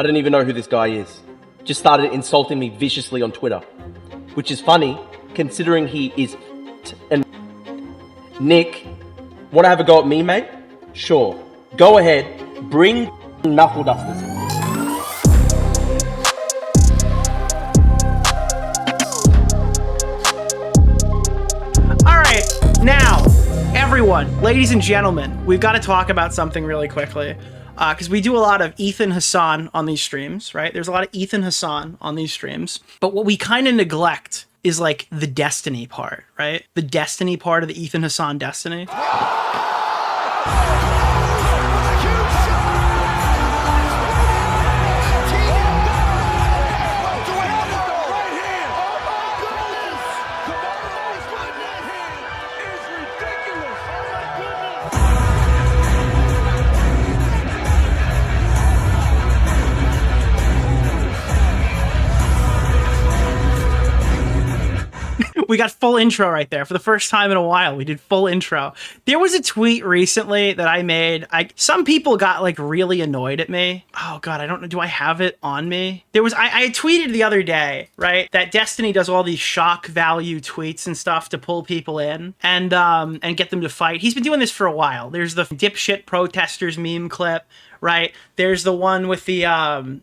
I don't even know who this guy is. Just started insulting me viciously on Twitter, which is funny considering he is and Nick, want to have a go at me, mate? Sure. Go ahead. Bring knuckle dusters. All right, now, everyone, ladies and gentlemen, we've got to talk about something really quickly. Because we do a lot of Ethan Hassan on these streams, right? There's a lot of Ethan Hassan on these streams. But what we kind of neglect is like the Destiny part, right? The Destiny part of the Ethan Hassan Destiny. We got full intro right there. For the first time in a while, we did full intro. There was a tweet recently that I made. Some people got like really annoyed at me. Oh God, I don't know. Do I have it on me? I tweeted the other day, right, that Destiny does all these shock value tweets and stuff to pull people in and get them to fight. He's been doing this for a while. There's the dipshit protesters meme clip. Right? There's the one with the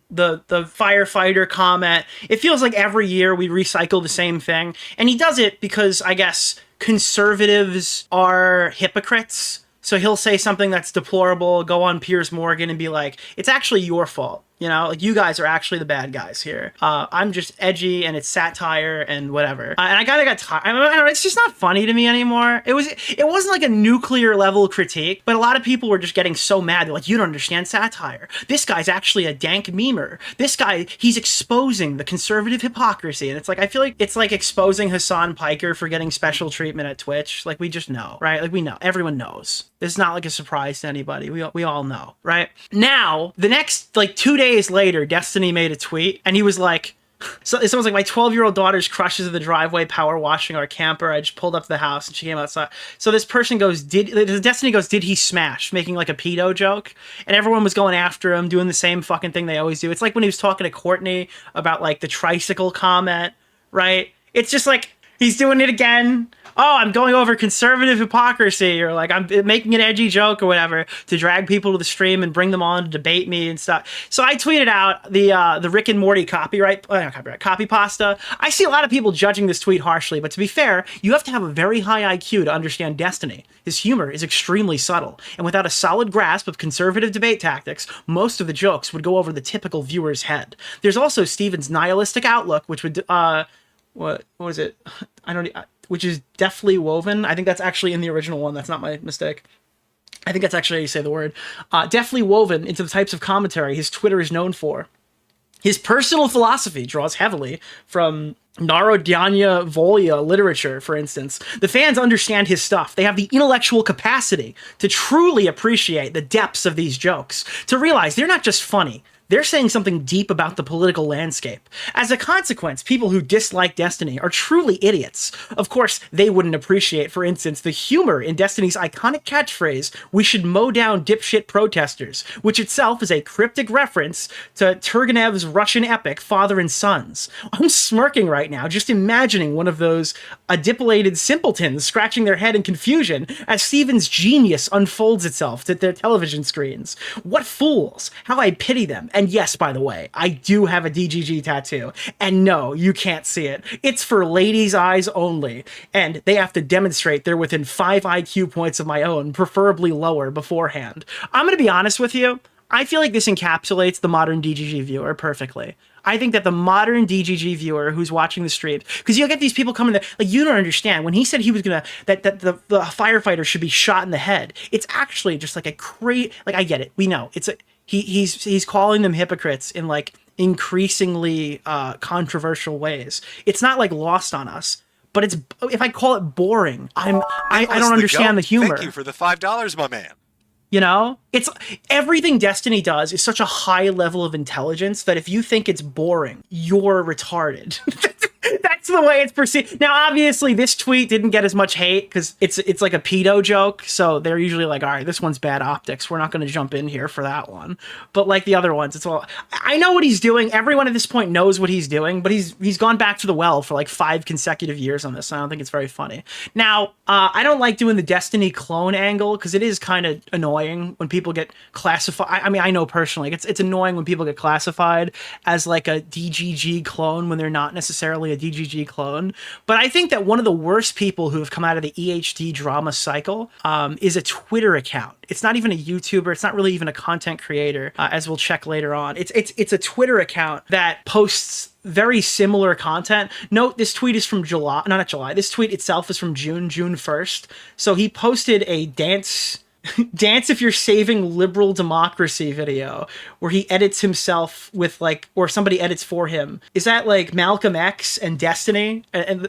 firefighter comment. It feels like every year we recycle the same thing. And he does it because, I guess, conservatives are hypocrites. So he'll say something that's deplorable, go on Piers Morgan and be like, it's actually your fault. You know, like, you guys are actually the bad guys here. I'm just edgy and it's satire and whatever. And I kind of got tired. I don't know, it's just not funny to me anymore. It wasn't like a nuclear level critique, but a lot of people were just getting so mad. They're like, you don't understand satire. This guy's actually a dank memer. This guy, he's exposing the conservative hypocrisy. And it's like, I feel like it's like exposing Hassan Piker for getting special treatment at Twitch. Like, we just know, right? Like, we know. Everyone knows. This is not like a surprise to anybody. We all know, right? Now, the next, like, 2 days later, Destiny made a tweet, and he was like, so it was like, my 12-year-old daughter's crushes in the driveway power washing our camper. I just pulled up to the house, and she came outside. So this person goes, Destiny goes, did he smash? Making like a pedo joke. And everyone was going after him, doing the same fucking thing they always do. It's like when he was talking to Courtney about, like, the tricycle comment, right? It's just like, he's doing it again. Oh, I'm going over conservative hypocrisy, or like I'm making an edgy joke or whatever to drag people to the stream and bring them on to debate me and stuff. So I tweeted out the Rick and Morty copy pasta. I see a lot of people judging this tweet harshly, but to be fair, you have to have a very high IQ to understand Destiny. His humor is extremely subtle, and without a solid grasp of conservative debate tactics, most of the jokes would go over the typical viewer's head. There's also Steven's nihilistic outlook, which would what was it? Which is deftly woven. I think that's actually in the original one. That's not my mistake. I think that's actually how you say the word. Deftly woven into the types of commentary his Twitter is known for. His personal philosophy draws heavily from Narodyanya Volya literature, for instance. The fans understand his stuff. They have the intellectual capacity to truly appreciate the depths of these jokes, to realize they're not just funny. They're saying something deep about the political landscape. As a consequence, people who dislike Destiny are truly idiots. Of course, they wouldn't appreciate, for instance, the humor in Destiny's iconic catchphrase, "We should mow down dipshit protesters," which itself is a cryptic reference to Turgenev's Russian epic, Father and Sons. I'm smirking right now, just imagining one of those adipolated simpletons scratching their head in confusion as Steven's genius unfolds itself to their television screens. What fools! How I pity them. And yes, by the way, I do have a DGG tattoo. And no, you can't see it. It's for ladies' eyes only. And they have to demonstrate they're within 5 IQ points of my own, preferably lower, beforehand. I'm going to be honest with you. I feel like this encapsulates the modern DGG viewer perfectly. I think that the modern DGG viewer who's watching the stream, because you'll get these people coming there, like, you don't understand. When he said he was gonna, that the firefighter should be shot in the head, it's actually just like a like, I get it. We know. It's a, he's calling them hypocrites in like increasingly controversial ways. It's not like lost on us, but it's, if I call it boring, I don't understand the humor. Thank you for the $5, my man. You know, it's everything Destiny does is such a high level of intelligence that if you think it's boring, you're retarded. the way it's perceived. Now, obviously, this tweet didn't get as much hate because it's like a pedo joke. So they're usually like, all right, this one's bad optics. We're not going to jump in here for that one. But like the other ones, it's all, I know what he's doing. Everyone at this point knows what he's doing, but he's gone back to the well for like 5 consecutive years on this. I don't think it's very funny. Now, I don't like doing the Destiny clone angle because it is kind of annoying when people get classified. I mean, I know personally, it's annoying when people get classified as like a DGG clone when they're not necessarily a DGG clone. But I think that one of the worst people who have come out of the EHD drama cycle is a Twitter account. It's not even a YouTuber. It's not really even a content creator, as we'll check later on. It's a Twitter account that posts very similar content. Note, this tweet is from July. No, not July. This tweet itself is from June 1st. So he posted a dance if you're saving liberal democracy video where he edits himself with like, or somebody edits for him. Is that like Malcolm X and Destiny? And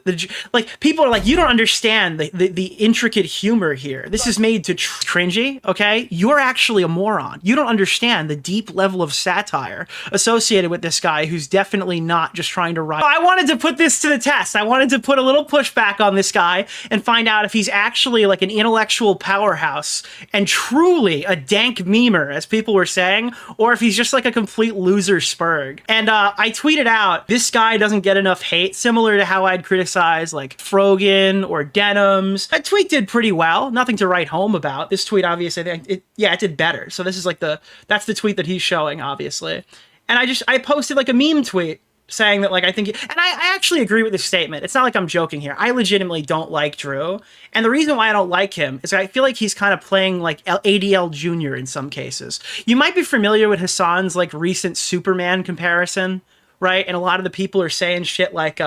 like people are like, you don't understand the intricate humor here. This is made to cringy. Okay. You're actually a moron. You don't understand the deep level of satire associated with this guy who's definitely not just trying to write. I wanted to put this to the test. I wanted to put a little pushback on this guy and find out if he's actually like an intellectual powerhouse and truly a dank memer, as people were saying, or if he's just like a complete loser spurg. And I tweeted out, this guy doesn't get enough hate, similar to how I'd criticize like Frogan or Denims. That tweet did pretty well, nothing to write home about. This tweet, obviously, it did better. So this is like that's the tweet that he's showing, obviously. And I posted like a meme tweet saying that, like, I think, and I actually agree with this statement. It's not like I'm joking here. I legitimately don't like Drew. And the reason why I don't like him is I feel like he's kind of playing like ADL Jr. in some cases. You might be familiar with Hassan's like recent Superman comparison, right? And a lot of the people are saying shit like,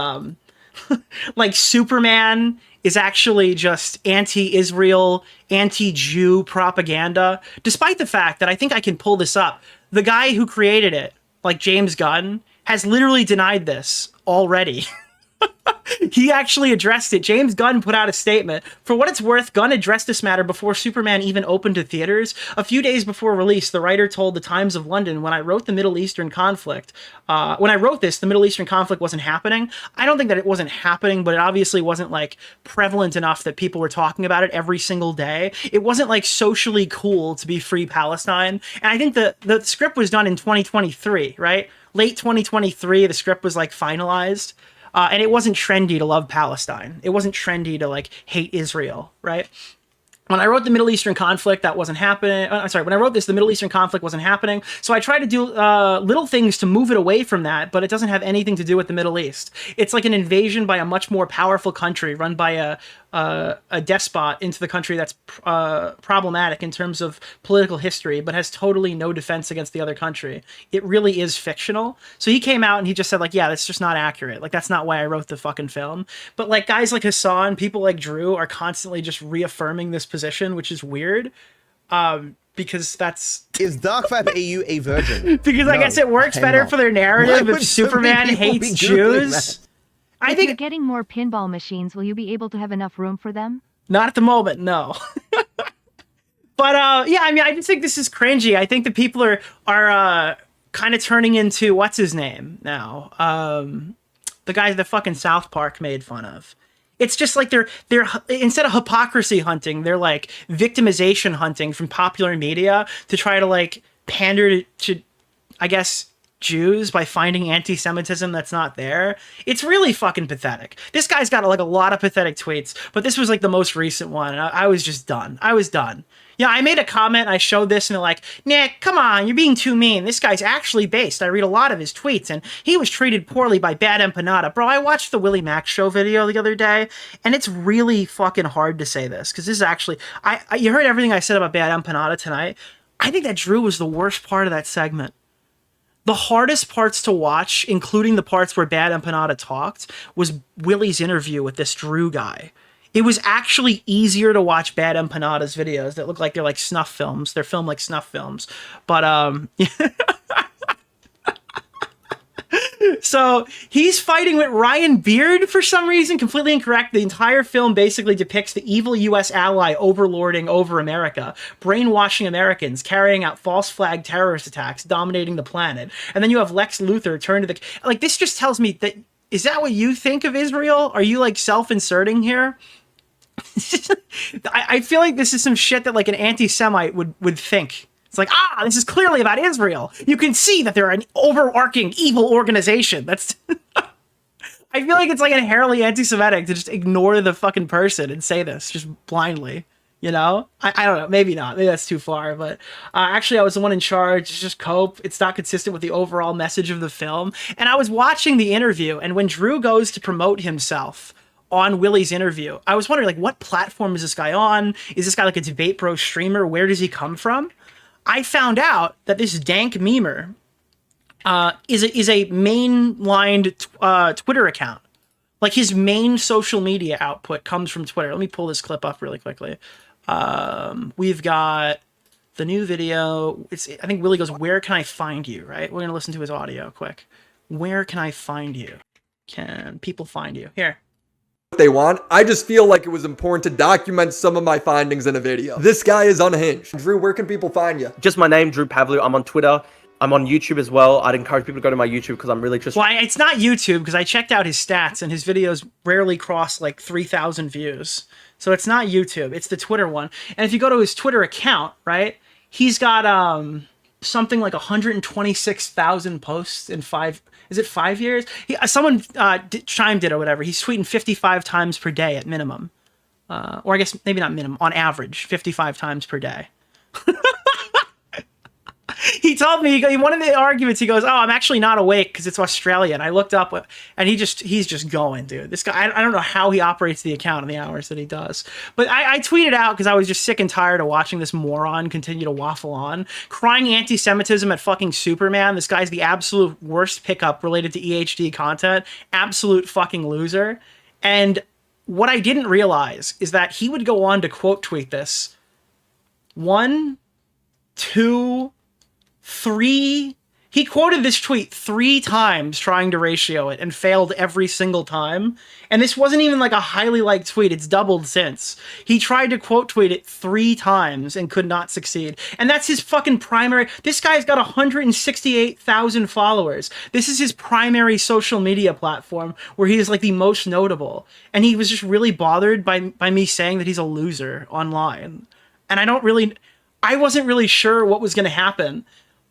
like Superman is actually just anti-Israel, anti-Jew propaganda, despite the fact that I think I can pull this up. The guy who created it, like James Gunn, has literally denied this already. He actually addressed it. James Gunn put out a statement. For what it's worth, Gunn addressed this matter before Superman even opened to theaters. A few days before release, the writer told the Times of London, when I wrote the Middle Eastern conflict, when I wrote this, the Middle Eastern conflict wasn't happening. I don't think that it wasn't happening, but it obviously wasn't like prevalent enough that people were talking about it every single day. It wasn't like socially cool to be free Palestine. And I think the script was done in 2023, right? Late 2023, the script was like finalized. And it wasn't trendy to love Palestine. It wasn't trendy to like hate Israel, right? When I wrote the Middle Eastern conflict, that wasn't happening. I'm sorry, when I wrote this, the Middle Eastern conflict wasn't happening. So I tried to do little things to move it away from that, but it doesn't have anything to do with the Middle East. It's like an invasion by a much more powerful country run by a despot into the country that's problematic in terms of political history, but has totally no defense against the other country. It really is fictional. So he came out and he just said like, yeah, that's just not accurate. Like, that's not why I wrote the fucking film. But like guys like Hassan, people like Drew are constantly just reaffirming this position, which is weird. Because that's... Is Dark Vibe AU a virgin? Because no, I guess it works better for their narrative if Superman hates Jews. If you're getting more pinball machines, will you be able to have enough room for them? Not at the moment, no. But yeah, I mean, I just think this is cringy. I think that people are kind of turning into what's his name now, the guy that fucking South Park made fun of. It's just like they're instead of hypocrisy hunting, they're like victimization hunting from popular media to try to like pander to I guess, Jews by finding anti-Semitism that's not there. It's really fucking pathetic. This guy's got like a lot of pathetic tweets, but this was like the most recent one. And I was just done. I was done. Yeah, I made a comment. I showed this and they're like, Nick, come on, you're being too mean. This guy's actually based. I read a lot of his tweets and he was treated poorly by Bad Empanada. Bro, I watched the Willie Mack show video the other day and it's really fucking hard to say this because this is actually, you heard everything I said about Bad Empanada tonight. I think that Drew was the worst part of that segment. The hardest parts to watch, including the parts where Bad Empanada talked, was Willie's interview with this Drew guy. It was actually easier to watch Bad Empanada's videos that look like they're like snuff films. They're filmed like snuff films. But, so he's fighting with Ryan Beard for some reason, completely incorrect. The entire film basically depicts the evil U.S. ally overlording over America, brainwashing Americans, carrying out false flag terrorist attacks, dominating the planet. And then you have Lex Luthor turn to the... Like, this just tells me that Is that what you think of Israel? Are you like self-inserting here? I feel like this is some shit that like an anti-Semite would think. It's like, this is clearly about Israel. You can see that they're an overarching evil organization. That's I feel like it's like inherently anti-Semitic to just ignore the fucking person and say this just blindly. You know? I don't know. Maybe not. Maybe that's too far. But actually, I was the one in charge. It's just cope. It's not consistent with the overall message of the film. And I was watching the interview, and when Drew goes to promote himself on Willie's interview, I was wondering, like, what platform is this guy on? Is this guy like a Debate Bro streamer? Where does he come from? I found out that this dank memer is a mainlined Twitter account. Like, his main social media output comes from Twitter. Let me pull this clip up really quickly. We've got the new video. I think Willie goes, "Where can I find you?" Right? We're going to listen to his audio quick. Where can I find you? Can people find you? Here. They want. I just feel like it was important to document some of my findings in a video. This guy is unhinged. Drew, where can people find you? Just my name, Drew Pavlou. I'm on Twitter. I'm on YouTube as well. I'd encourage people to go to my YouTube because I'm really just... Well, it's not YouTube because I checked out his stats and his videos rarely cross like 3,000 views. So it's not YouTube. It's the Twitter one. And if you go to his Twitter account, right, he's got something like 126,000 posts in 5 years? Someone chimed in or whatever. He's tweeting 55 times per day at minimum. Or I guess maybe not minimum, on average, 55 times per day. He told me, in one of the arguments, he goes, I'm actually not awake because it's Australia. And I looked up, and he's just going, dude. This guy, I don't know how he operates the account in the hours that he does. But I tweeted out because I was just sick and tired of watching this moron continue to waffle on. Crying anti-Semitism at fucking Superman. This guy's the absolute worst pickup related to EHD content. Absolute fucking loser. And what I didn't realize is that he would go on to quote tweet this 1, 2, 3. He quoted this tweet 3 times trying to ratio it and failed every single time. And this wasn't even like a highly liked tweet. It's doubled since. He tried to quote tweet it 3 times and could not succeed. And that's his fucking primary. This guy's got 168,000 followers. This is his primary social media platform where he is like the most notable. And he was just really bothered by me saying that he's a loser online. And I wasn't really sure what was going to happen.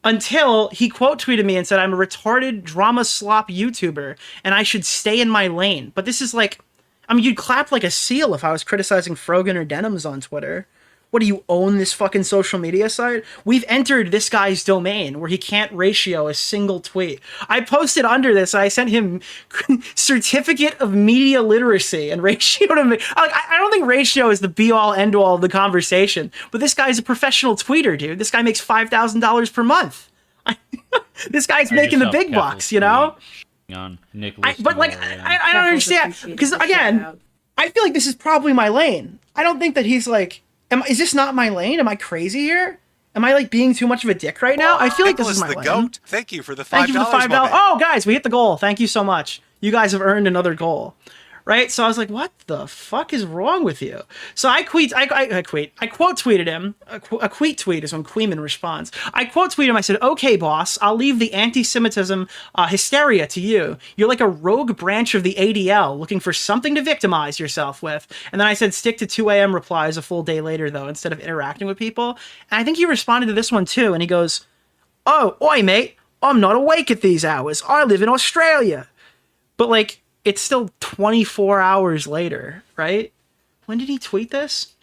Until he quote tweeted me and said, I'm a retarded drama slop YouTuber and I should stay in my lane. But this is like, I mean, you'd clap like a seal if I was criticizing Frogan or Denims on Twitter. What, do you own this fucking social media site? We've entered this guy's domain where he can't ratio a single tweet. I posted under this, I sent him certificate of media literacy and ratioed him. I don't think ratio is the be-all, end-all of the conversation, but this guy's a professional tweeter, dude. This guy makes $5,000 per month. This guy's making the big bucks, you know? On Nicholas but like, I don't understand. Because again, I feel like this is probably my lane. I don't think that he's like... Is this not my lane? Am I crazy here? Am I like being too much of a dick right now? I feel like this is my lane. Goat. Thank you for the $5. Thank you for the $5. Oh, guys, we hit the goal. Thank you so much. You guys have earned another goal. Right? So I was like, what the fuck is wrong with you? So I quote tweeted him. A queet tweet is when Queeman responds. I quote tweeted him. I said, okay, boss, I'll leave the anti-Semitism hysteria to you. You're like a rogue branch of the ADL looking for something to victimize yourself with. And then I said, stick to 2 a.m. replies a full day later, though, instead of interacting with people. And I think he responded to this one, too. And he goes, oh, oi, mate, I'm not awake at these hours. I live in Australia. But, like, it's still 24 hours later, right? When did he tweet this?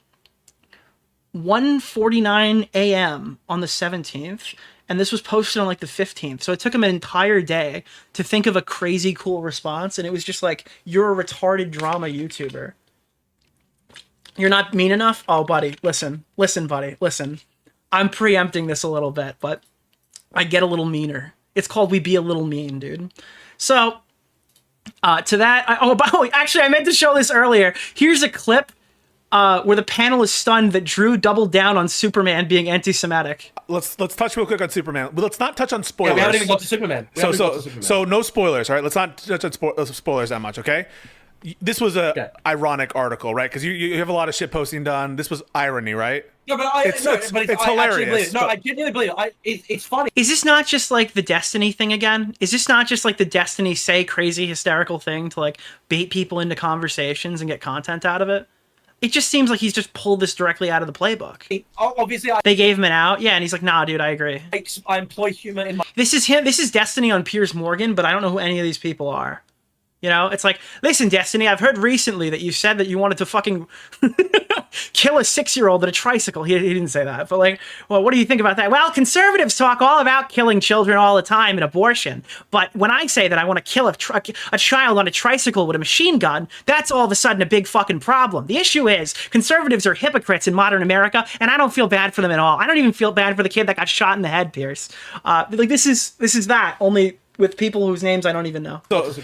1:49 a.m. on the 17th, and this was posted on like the 15th. So it took him an entire day to think of a crazy cool response, and it was just like, you're a retarded drama YouTuber. You're not mean enough? Oh, buddy, listen, buddy, listen. I'm preempting this a little bit, but I get a little meaner. It's called We Be a Little Mean, dude. So... to that, by the way, actually, I meant to show this earlier. Here's a clip where the panel is stunned that Drew doubled down on Superman being anti-Semitic. Let's touch real quick on Superman, but let's not touch on spoilers. Yeah, we haven't even got to Superman. So no spoilers, all right? Let's not touch on spoilers that much, okay? This was a ironic article, right? Because you have a lot of shit posting done. This was irony, right? No, but It's hilarious. Actually believe it. No, I genuinely believe it. It's funny. Is this not just like the Destiny thing again? Is this not just like the Destiny say crazy hysterical thing to like bait people into conversations and get content out of it? It just seems like he's just pulled this directly out of the playbook. Obviously, they gave him an out, yeah, and he's like, "Nah, dude, I agree." I employ humor in my. This is him. This is Destiny on Piers Morgan, but I don't know who any of these people are. You know, it's like, listen, Destiny, I've heard recently that you said that you wanted to fucking kill a 6-year-old at a tricycle. He didn't say that, but like, well, what do you think about that? Well, conservatives talk all about killing children all the time and abortion. But when I say that I want to kill a child on a tricycle with a machine gun, that's all of a sudden a big fucking problem. The issue is conservatives are hypocrites in modern America, and I don't feel bad for them at all. I don't even feel bad for the kid that got shot in the head, Pierce. Like this is that, only with people whose names I don't even know.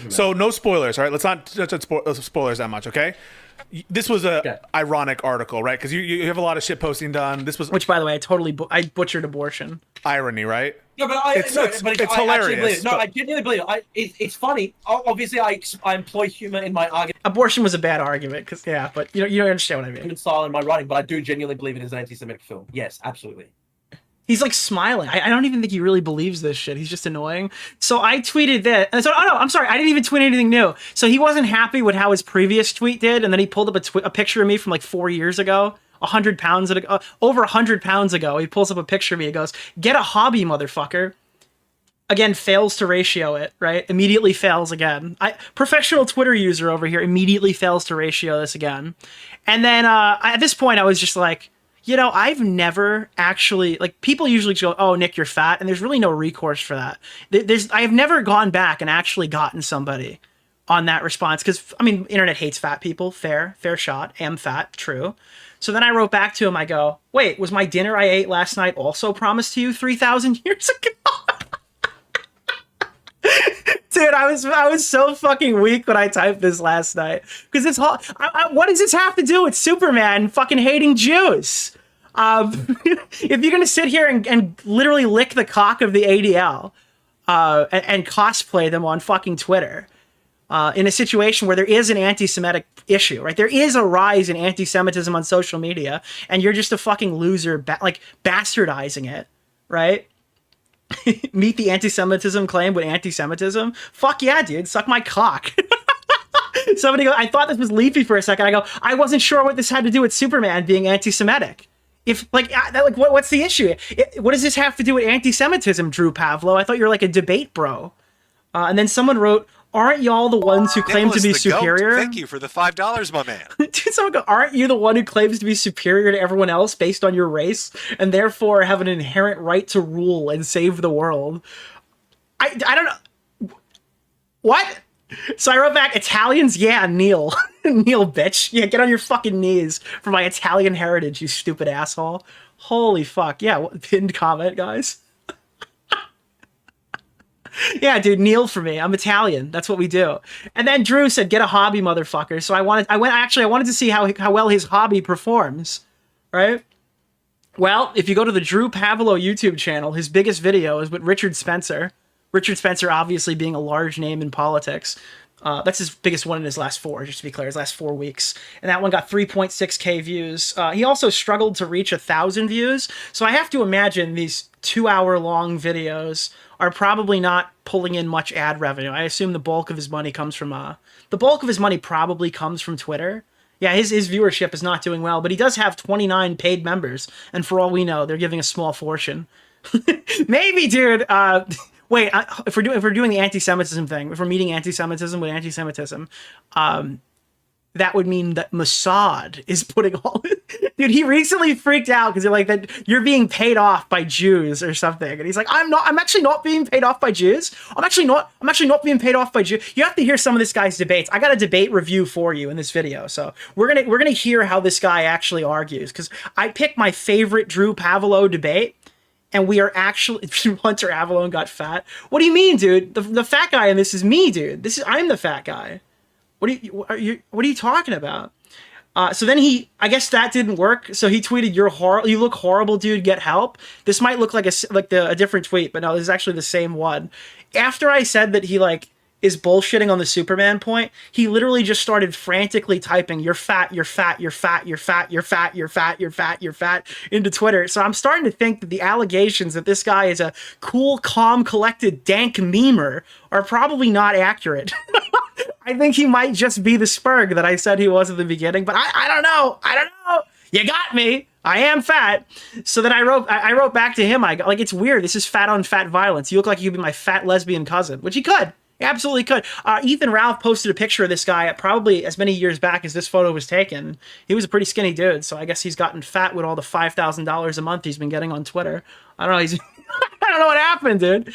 So no spoilers, all right? Let's not touch on spoilers that much, okay? This was a ironic article, right? Because you have a lot of shit posting done. This was, which, by the way, I butchered abortion. Irony, right? No, but it's hilarious. No, I genuinely believe it. It's funny. Obviously, I employ humor in my argument. Abortion was a bad argument, because but you don't understand what I mean. Style in my writing, but I do genuinely believe it is an anti-Semitic film. Yes, absolutely. He's like smiling. I don't even think he really believes this shit. He's just annoying. So I tweeted that. And so, oh no, I'm sorry. I didn't even tweet anything new. So he wasn't happy with how his previous tweet did. And then he pulled up a picture of me from like 4 years ago, 100 pounds ago, over 100 pounds ago. He pulls up a picture of me. He goes, "Get a hobby, motherfucker." Again, fails to ratio it, right? Immediately fails again. Professional Twitter user over here immediately fails to ratio this again. And then at this point, I was just like, you know, I've never actually, like, people usually go, "Oh, Nick, you're fat," and there's really no recourse for that. I have never gone back and actually gotten somebody on that response, because, I mean, internet hates fat people. Fair shot. Am fat, true. So then I wrote back to him, I go, "Wait, was my dinner I ate last night also promised to you 3,000 years ago?" Dude, I was so fucking weak when I typed this last night. Because this whole... what does this have to do with Superman fucking hating Jews? If you're going to sit here and literally lick the cock of the ADL and cosplay them on fucking Twitter in a situation where there is an anti-Semitic issue, right? There is a rise in anti-Semitism on social media, and you're just a fucking loser, bastardizing it, right? Meet the anti-Semitism claim with anti-Semitism. Fuck yeah, dude. Suck my cock. Somebody goes, "I thought this was leafy for a second." I go, "I wasn't sure what this had to do with Superman being anti-Semitic." If what's the issue? What does this have to do with anti-Semitism, Drew Pavlou? I thought you were like a debate bro. And then someone wrote, "Aren't y'all the ones who claim to be superior?" Thank you for the $5, my man. Dude, someone go, "Aren't you the one who claims to be superior to everyone else based on your race and therefore have an inherent right to rule and save the world?" I don't know. What? So I wrote back, "Italians? Yeah, kneel." Kneel, bitch. Yeah, get on your fucking knees for my Italian heritage, you stupid asshole. Holy fuck. Yeah, pinned comment, guys. Yeah, dude, kneel for me. I'm Italian. That's what we do. And then Drew said, "Get a hobby, motherfucker." So I wanted to see how well his hobby performs, right? Well, if you go to the Drew Pavlou YouTube channel, his biggest video is with Richard Spencer. Richard Spencer obviously being a large name in politics. That's his biggest one in his last 4, just to be clear, his last 4 weeks. And that one got 3.6K views. He also struggled to reach 1,000 views. So I have to imagine these 2-hour-long videos are probably not pulling in much ad revenue. I assume the bulk of his money comes from... probably comes from Twitter. Yeah, his viewership is not doing well, but he does have 29 paid members. And for all we know, they're giving a small fortune. Maybe, dude... Wait, if we're doing the anti-Semitism thing, if we're meeting anti-Semitism with anti-Semitism, that would mean that Mossad is putting all... Dude, he recently freaked out because they're like, that you're being paid off by Jews or something. And he's like, I'm actually not being paid off by Jews. I'm actually not being paid off by Jews. You have to hear some of this guy's debates. I got a debate review for you in this video. So we're gonna hear how this guy actually argues, because I picked my favorite Drew Pavlou debate. And we are actually... Hunter Avalon got fat. What do you mean, dude? The fat guy in this is me, dude. I'm the fat guy. What are you talking about? So then I guess that didn't work. So he tweeted, "You look horrible, dude. Get help." This might look like a different tweet, but no, this is actually the same one. After I said that he is bullshitting on the Superman point, he literally just started frantically typing, "You're fat, you're fat, you're fat, you're fat, you're fat, you're fat, you're fat, you're fat," into Twitter. So I'm starting to think that the allegations that this guy is a cool, calm, collected, dank memer are probably not accurate. I think he might just be the spurg that I said he was at the beginning, but I don't know. I don't know. You got me. I am fat. So then I wrote back to him. Like, it's weird. This is fat on fat violence. You look like you could be my fat lesbian cousin, which he could. He absolutely could. Ethan Ralph posted a picture of this guy at probably as many years back as this photo was taken. He was a pretty skinny dude, so I guess he's gotten fat with all the $5,000 a month he's been getting on Twitter. I don't know. I don't know what happened, dude.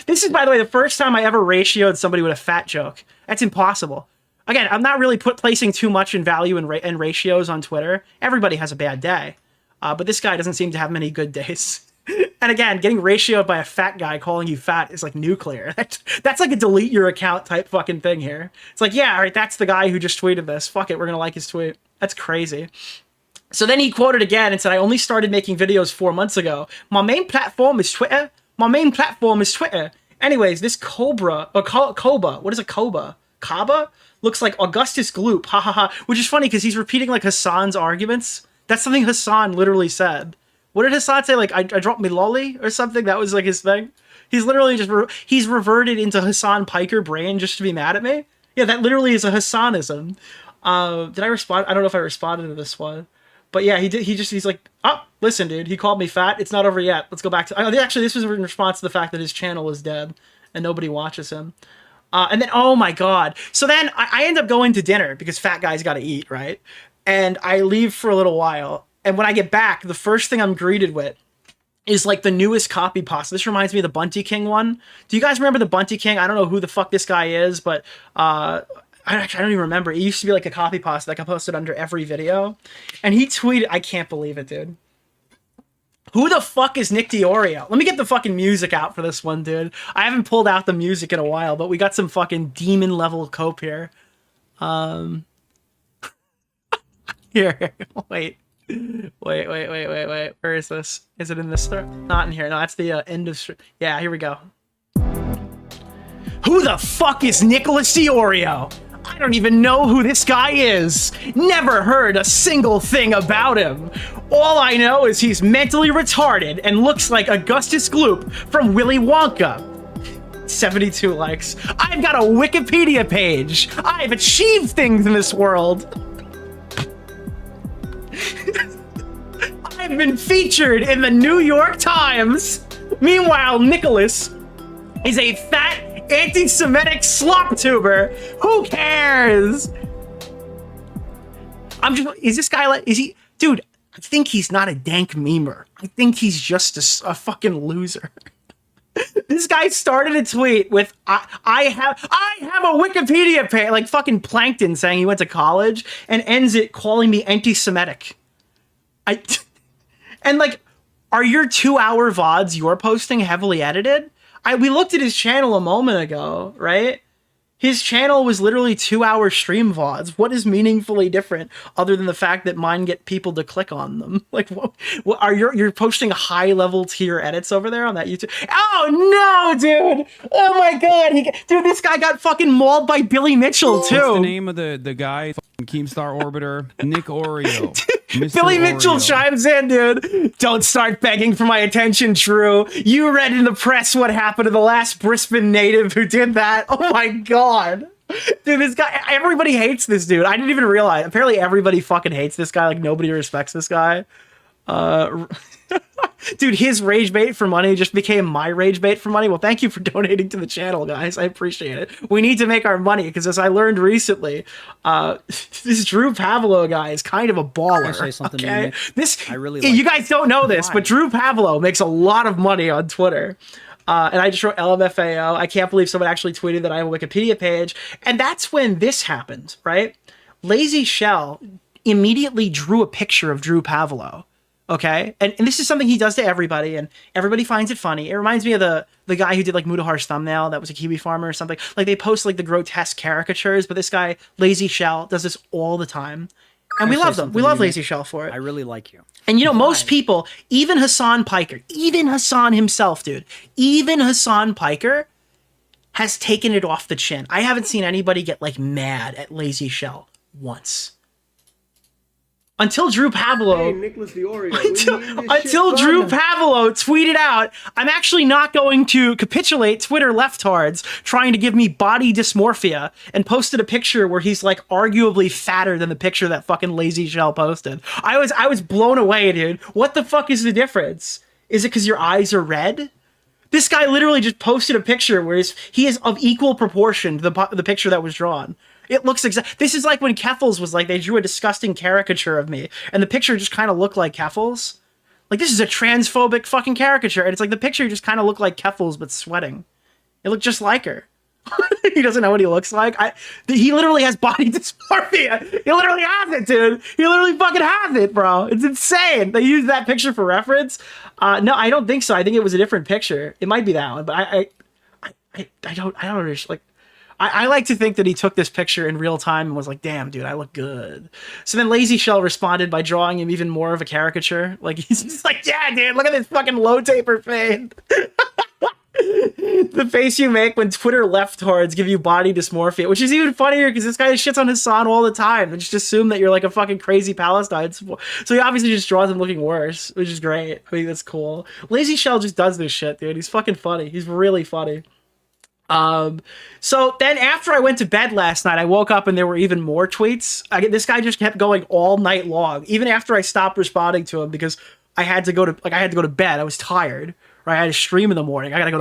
This is, by the way, the first time I ever ratioed somebody with a fat joke. That's impossible. Again, I'm not really placing too much in value in ratios on Twitter. Everybody has a bad day. But this guy doesn't seem to have many good days. And again, getting ratioed by a fat guy calling you fat is like nuclear. That's like a delete your account type fucking thing here. It's like, yeah, all right, that's the guy who just tweeted this. Fuck it, we're gonna like his tweet. That's crazy. So then he quoted again and said, "I only started making videos 4 months ago. My main platform is Twitter. My main platform is Twitter." Anyways, this Koba, what is a Koba? Kaba? Looks like Augustus Gloop, ha ha ha. Which is funny because he's repeating like Hassan's arguments. That's something Hassan literally said. What did Hassan say? Like, I dropped me lolly or something? That was like his thing. He's literally just, he's reverted into Hassan Piker brain just to be mad at me. Yeah, that literally is a Hassanism. Did I respond? I don't know if I responded to this one. But yeah, he did. He's like, "Oh, listen, dude, he called me fat. It's not over yet. Let's go back to..." Actually, this was in response to the fact that his channel is dead and nobody watches him. And then, oh my God. So then I end up going to dinner because fat guys got to eat, right? And I leave for a little while. And when I get back, the first thing I'm greeted with is like the newest copy pasta. This reminds me of the Bunty King one. Do you guys remember the Bunty King? I don't know who the fuck this guy is, but I don't even remember. It used to be like a copy pasta that got posted under every video. And he tweeted, I can't believe it, dude. Who the fuck is Nick DeOrio? Let me get the fucking music out for this one, dude. I haven't pulled out the music in a while, but we got some fucking demon level cope here. Here, wait. Where is this? Is it in this? Not in here. No, that's the end of... Yeah, here we go. Who the fuck is Nicholas DeOrio? I don't even know who this guy is. Never heard a single thing about him. All I know is he's mentally retarded and looks like Augustus Gloop from Willy Wonka. 72 likes. I've got a Wikipedia page. I've achieved things in this world. I've been featured in the New York Times. Meanwhile, Nicholas is a fat, anti-Semitic slop tuber. Who cares? Is this guy like, is he, dude, I think he's not a dank memer. I think he's just a fucking loser. This guy started a tweet with, I have a Wikipedia page, like fucking Plankton saying he went to college, and ends it calling me anti-Semitic. And like, are your 2-hour VODs you're posting heavily edited? We looked at his channel a moment ago, right? His channel was literally 2-hour stream VODs. What is meaningfully different other than the fact that mine get people to click on them? Like, what are you're posting high level tier edits over there on that YouTube? Oh no, dude! Oh my God, dude, this guy got fucking mauled by Billy Mitchell too. What's the name of the guy? Keemstar Orbiter, Nick Oreo. Billy Mitchell chimes in, dude. Don't start begging for my attention, Drew. You read in the press what happened to the last Brisbane native who did that. Oh my God. Dude, this guy, everybody hates this dude. I didn't even realize. Apparently everybody fucking hates this guy. Like nobody respects this guy. Dude, his rage bait for money just became my rage bait for money. Well, thank you for donating to the channel, guys. I appreciate it. We need to make our money because, as I learned recently, this Drew Pavlou guy is kind of a baller. Can I say something to you, Nick? I really like you guys don't know this, but Drew Pavlou makes a lot of money on Twitter. And I just wrote LMFAO. I can't believe someone actually tweeted that I have a Wikipedia page. And that's when this happened, right? Lazy Shell immediately drew a picture of Drew Pavlou. Okay, and this is something he does to everybody, and everybody finds it funny. It reminds me of the guy who did like Mudahar's thumbnail, that was a Kiwi farmer or something. Like they post like the grotesque caricatures, but this guy, Lazy Shell, does this all the time. And we love them. We love Lazy Shell for it. I really like you. And you know, most people, even Hassan Piker, even Hassan himself, dude, even Hassan Piker has taken it off the chin. I haven't seen anybody get like mad at Lazy Shell once. Until Drew Pavlou, Nicholas DeOrio. until Drew Pavlou tweeted out, I'm actually not going to capitulate Twitter leftards trying to give me body dysmorphia, and posted a picture where he's like arguably fatter than the picture that fucking Lazy Shell posted. I was blown away, dude. What the fuck is the difference? Is it because your eyes are red? This guy literally just posted a picture where he is of equal proportion to the picture that was drawn. It looks exact. This is like when Keffels was like, they drew a disgusting caricature of me, and the picture just kind of looked like Keffels. Like, this is a transphobic fucking caricature, and it's like the picture just kind of looked like Keffels but sweating. It looked just like her. He doesn't know what he looks like. He literally has body dysmorphia. He literally has it, dude. He literally fucking has it, bro. It's insane. They used that picture for reference. No, I don't think so. I think it was a different picture. It might be that one, but I don't understand. Like, I like to think that he took this picture in real time and was like, damn, dude, I look good. So then Lazy Shell responded by drawing him even more of a caricature. Like, he's just like, yeah, dude, look at this fucking low taper fade. The face you make when Twitter leftards give you body dysmorphia, which is even funnier because this guy shits on Hassan all the time and just assume that you're like a fucking crazy Palestine support. So he obviously just draws him looking worse, which is great. I mean, that's cool. Lazy Shell just does this shit, dude. He's fucking funny. He's really funny. So then after I went to bed last night, I woke up and there were even more tweets. This guy just kept going all night long, even after I stopped responding to him because I had to go to bed. I was tired. Right? I had to stream in the morning. I gotta go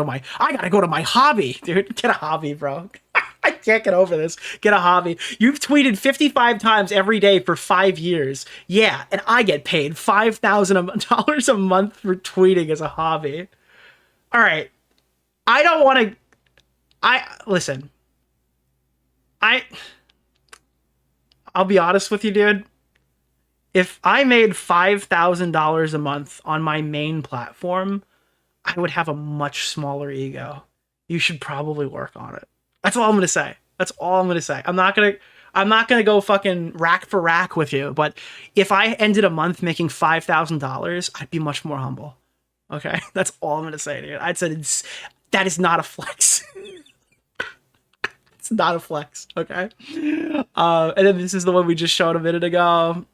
to my hobby, dude. Get a hobby, bro. I can't get over this. Get a hobby. You've tweeted 55 times every day for 5 years. Yeah, and I get paid $5,000 a month for tweeting as a hobby. All right. I don't want to... Listen. I'll be honest with you, dude. If I made $5,000 a month on my main platform, I would have a much smaller ego. You should probably work on it. That's all I'm gonna say. That's all I'm gonna say. I'm not gonna go fucking rack for rack with you, but if I ended a month making $5,000, I'd be much more humble. Okay? That's all I'm gonna say, dude. I'd say that is not a flex. It's not a flex, okay? And then this is the one we just showed a minute ago.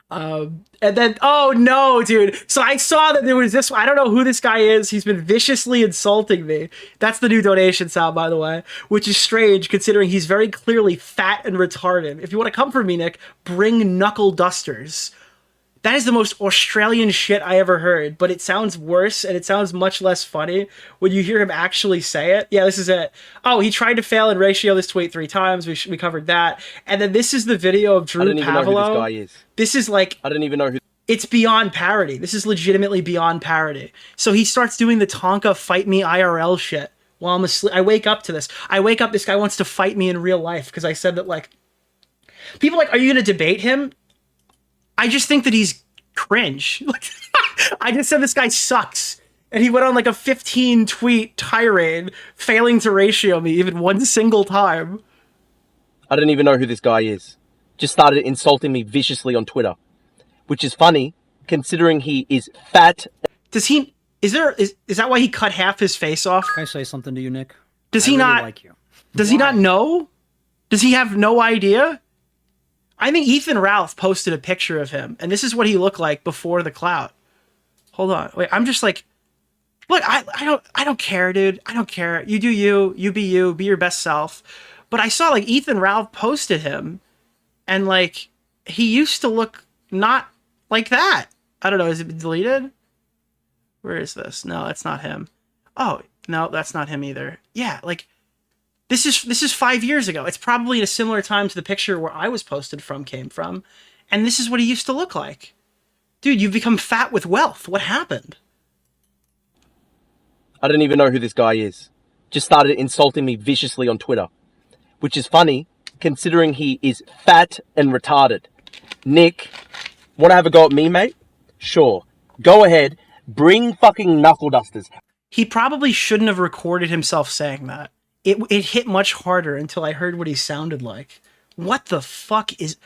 And then, oh no, dude. So I saw that there was this, I don't know who this guy is. He's been viciously insulting me. That's the new donation sound, by the way, which is strange considering he's very clearly fat and retarded. If you want to come for me, Nick, bring knuckle dusters. That is the most Australian shit I ever heard, but it sounds worse and it sounds much less funny when you hear him actually say it. Yeah, this is it. Oh, he tried to fail and ratio this tweet 3 times. We covered that. And then this is the video of Drew Pavlou. I don't even know who this guy is. This is like... I don't even know who... It's beyond parody. This is legitimately beyond parody. So he starts doing the Tonka fight me IRL shit while I'm asleep. I wake up to this. I wake up, this guy wants to fight me in real life because I said that, like... People are like, are you going to debate him? I just think that he's cringe. I just said this guy sucks. And he went on like a 15 tweet tirade, failing to ratio me even one single time. I don't even know who this guy is. Just started insulting me viciously on Twitter. Which is funny, considering he is fat. Is that why he cut half his face off? Can I say something to you, Nick? Does he not like you? Does he not know? Does he have no idea? I think Ethan Ralph posted a picture of him, and this is what he looked like before the clout. Hold on. Wait, I'm just like, look, I don't care, dude. I don't care. You do you be your best self. But I saw like Ethan Ralph posted him, and like he used to look not like that. I don't know, is it deleted? Where is this? No, that's not him. Oh, no, that's not him either. Yeah, like This is 5 years ago. It's probably at a similar time to the picture where I was posted from came from. And this is what he used to look like. Dude, you've become fat with wealth. What happened? I don't even know who this guy is. Just started insulting me viciously on Twitter. Which is funny, considering he is fat and retarded. Nick, want to have a go at me, mate? Sure. Go ahead. Bring fucking knuckle dusters. He probably shouldn't have recorded himself saying that. It hit much harder until I heard what he sounded like. What the fuck is...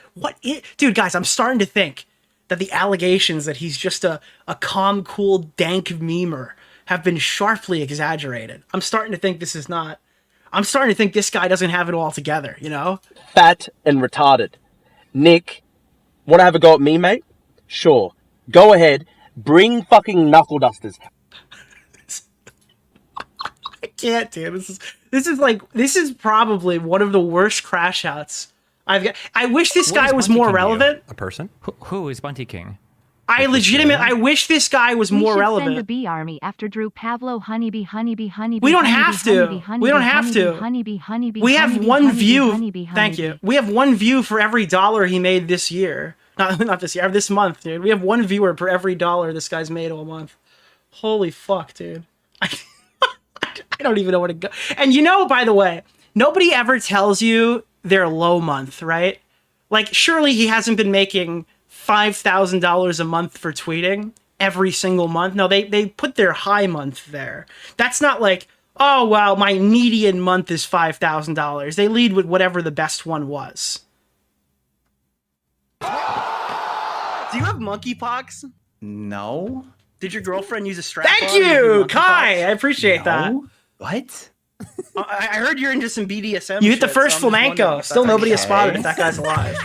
Dude, guys, I'm starting to think that the allegations that he's just a calm, cool, dank memer have been sharply exaggerated. I'm starting to think this is not... I'm starting to think this guy doesn't have it all together, you know? Fat and retarded. Nick, want to have a go at me, mate? Sure. Go ahead. Bring fucking knuckle dusters. I can't, dude. This is probably one of the worst crash outs I've got. I wish this guy was more relevant. A person? Who is Bunty King? I wish this guy was more relevant. We should send the bee army after Drew Pavlou, honeybee, honeybee. We don't have to. We don't have to. We have one view. Thank you. We have one view for every dollar he made this year. Not this year, this month, dude. We have one viewer per every dollar this guy's made all month. Holy fuck, dude. I don't even know where to go. And you know, by the way, nobody ever tells you their low month, right? Like, surely he hasn't been making $5,000 a month for tweeting every single month. No, they put their high month there. That's not like, oh, well, my median month is $5,000. They lead with whatever the best one was. Do you have monkeypox? No. Did your girlfriend use a strap? Thank you, Kai. I appreciate that. What? I heard you're into some BDSM. You hit the first flamenco. Still nobody has spotted if that guy's alive.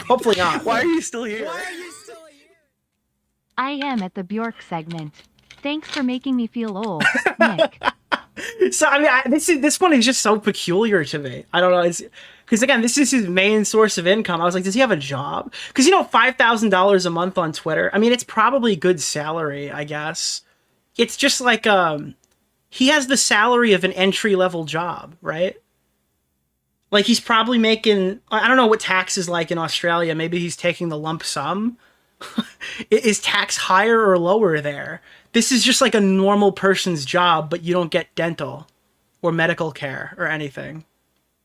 Hopefully not. Why are you still here? I am at the Bjork segment. Thanks for making me feel old, Nick. So I mean, this one is just so peculiar to me. I don't know. It's because again, this is his main source of income. I was like, does he have a job? Because you know, $5,000 a month on Twitter. I mean, it's probably good salary, I guess. It's just like he has the salary of an entry-level job, right? Like, he's probably making, I don't know what tax is like in Australia. Maybe he's taking the lump sum. Is tax higher or lower there? This is just like a normal person's job, but you don't get dental or medical care or anything.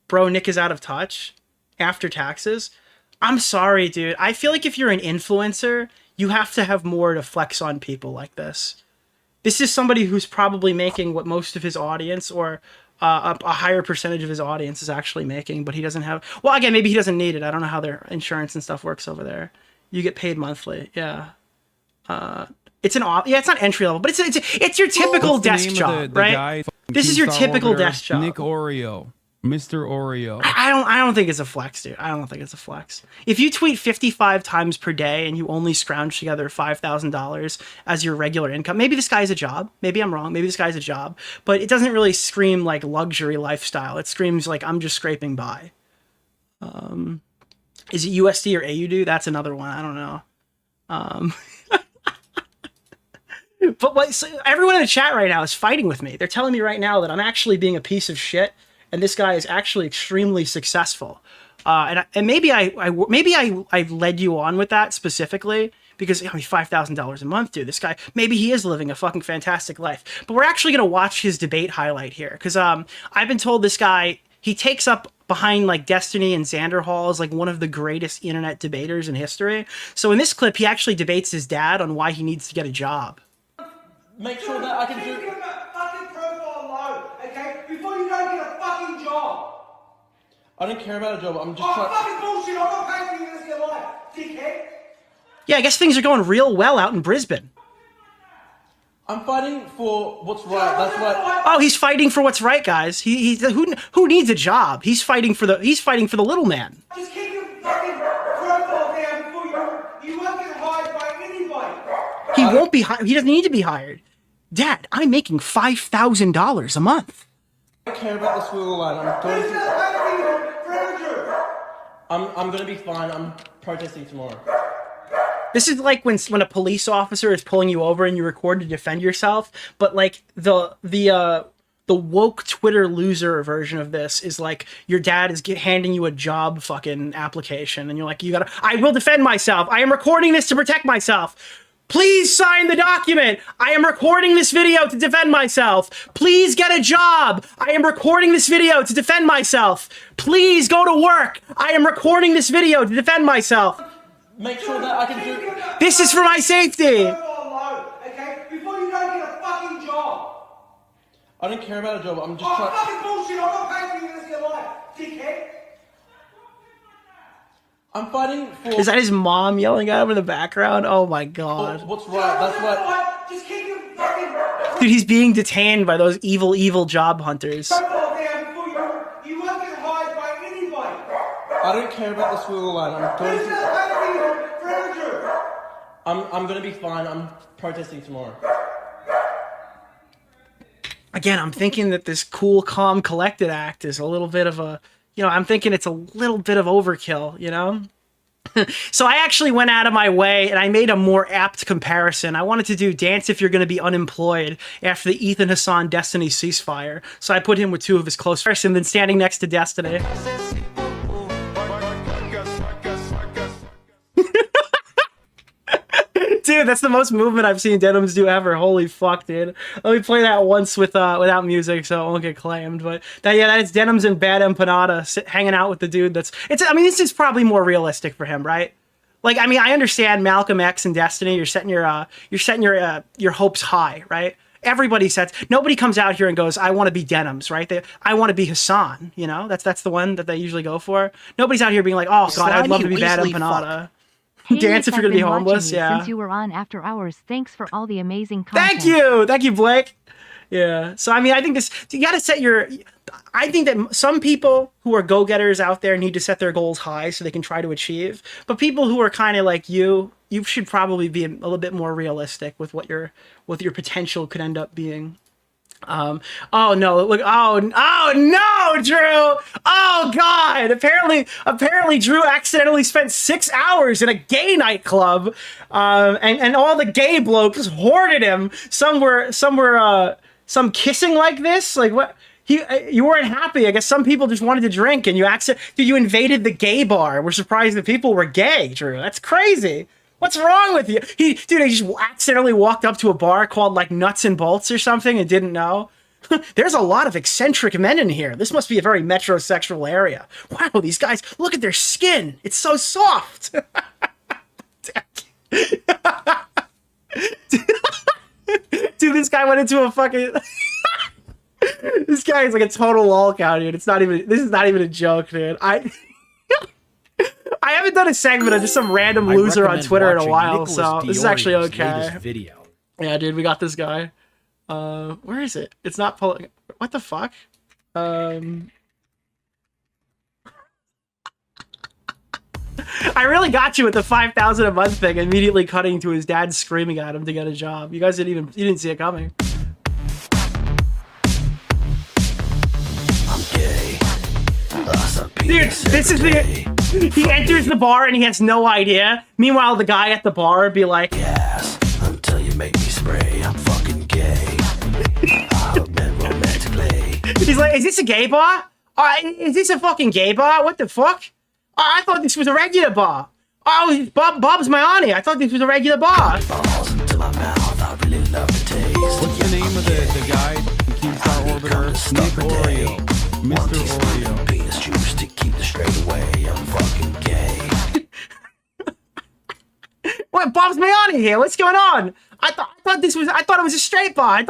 Bro, Nick is out of touch after taxes. I'm sorry, dude. I feel like if you're an influencer, you have to have more to flex on people like this. This is somebody who's probably making what most of his audience or a higher percentage of his audience is actually making, but he doesn't have... Well, again, maybe he doesn't need it. I don't know how their insurance and stuff works over there. You get paid monthly. Yeah. It's not entry level, but it's your typical desk job, right? This is your typical desk job. Nick Oreo. Mr. Oreo. I don't think it's a flex, dude. I don't think it's a flex. If you tweet 55 times per day and you only scrounge together $5,000 as your regular income, maybe this guy's a job. Maybe I'm wrong. Maybe this guy's a job. But it doesn't really scream like luxury lifestyle. It screams like I'm just scraping by. Is it USD or AUD? That's another one. I don't know. But so everyone in the chat right now is fighting with me. They're telling me right now that I'm actually being a piece of shit. And this guy is actually extremely successful, and maybe I led you on with that specifically because I mean $5,000 a month, dude. This guy, maybe he is living a fucking fantastic life. But we're actually gonna watch his debate highlight here because I've been told this guy, he takes up behind like Destiny and Xander Hall as like one of the greatest internet debaters in history. So in this clip, he actually debates his dad on why he needs to get a job. Make sure that I can do. Before you go get a fucking job. I don't care about a job. I'm just trying. Fucking bullshit! I'm not paying for you to your life, dickhead. Yeah, I guess things are going real well out in Brisbane. I'm fighting for what's right. That's what. Oh, he's fighting for what's right, guys. Who needs a job? He's fighting for the little man. Just keep your fucking profile down before you won't get hired by anybody. He won't be hired. He doesn't need to be hired. Dad, I'm making $5,000 a month. I don't care about the squiggle line. I'm going to be fine. I'm protesting tomorrow. This is like when a police officer is pulling you over and you record to defend yourself, but like the woke Twitter loser version of this is like your dad is handing you a job fucking application and you're like, I will defend myself. I am recording this to protect myself. Please sign the document. I am recording this video to defend myself. Please get a job. I am recording this video to defend myself. Please go to work. I am recording this video to defend myself. Make sure that I can do. This is for my safety. Okay? Before you go get a fucking job. I don't care about a job. I'm just trying. Fucking bullshit! I'm not paying for you to your life, dickhead. I'm fighting for. Is that his mom yelling at him in the background? Oh my god. What's right? That's what. Just keep your fucking. Dude, he's being detained by those evil job hunters. Profile down before I don't care about the squiggle line. I'm going to be fine. I'm protesting tomorrow. Again, I'm thinking that this cool, calm, collected act is a little bit of a, I'm thinking it's a little bit of overkill, So I actually went out of my way and I made a more apt comparison. I wanted to do Dance If You're Going to Be Unemployed after the Ethan Hassan Destiny ceasefire. So I put him with two of his close friends and then standing next to Destiny. Dude, that's the most movement I've seen Denims do ever. Holy fuck, dude. Let me play that once without music so it won't get claimed. But that is Denims and Bad Empanada hanging out with the dude this is probably more realistic for him, right? Like, I understand Malcolm X and Destiny, you're setting your hopes high, right? Everybody sets, nobody comes out here and goes, I want to be Denims, right? I want to be Hassan, That's the one that they usually go for. Nobody's out here being like, oh god, I'd love to be Bad Empanada. Hey, Dance If You're Gonna Be Homeless, yeah. Since you were on After Hours, thanks for all the amazing content. Thank you, Blake. Yeah. So I think you gotta set your. I think that some people who are go-getters out there need to set their goals high so they can try to achieve. But people who are kind of like you should probably be a little bit more realistic with what your potential could end up being. Oh no! Look! Oh no, Drew! Oh god! Apparently, Drew accidentally spent 6 hours in a gay nightclub, and all the gay blokes hoarded him. Some kissing like this. Like what? You weren't happy. I guess some people just wanted to drink, and you invaded the gay bar. We're surprised that people were gay, Drew. That's crazy. What's wrong with you? He just accidentally walked up to a bar called like Nuts and Bolts or something and didn't know. There's a lot of eccentric men in here. This must be a very metrosexual area. Wow, these guys, look at their skin. It's so soft. Dude, this guy went into a fucking... This guy is like a total lolcow, dude. This is not even a joke, dude. I haven't done a segment of just some random loser on Twitter in a while, so this is actually okay. Video. Yeah, dude, we got this guy. Where is it? It's not pulling. What the fuck? I really got you with the 5,000 a month thing, immediately cutting to his dad screaming at him to get a job. You guys you didn't see it coming. Dude, this is he enters the bar and he has no idea. Meanwhile, the guy at the bar would be like, yes, until you make me spray, I'm fucking gay. I've been romantically. He's like, is this a gay bar? Is this a fucking gay bar? What the fuck? I thought this was a regular bar. Oh, Bob's my auntie. I thought this was a regular bar. Balls into my mouth, I really love the taste. What's the name of the guy? Keemstar Orbiter? Nick Oreo. Mr. Oreo. Penis juice to keep the straight away. I'm fucking gay. What? Bob's my auntie here. What's going on? I thought it was a straight bar.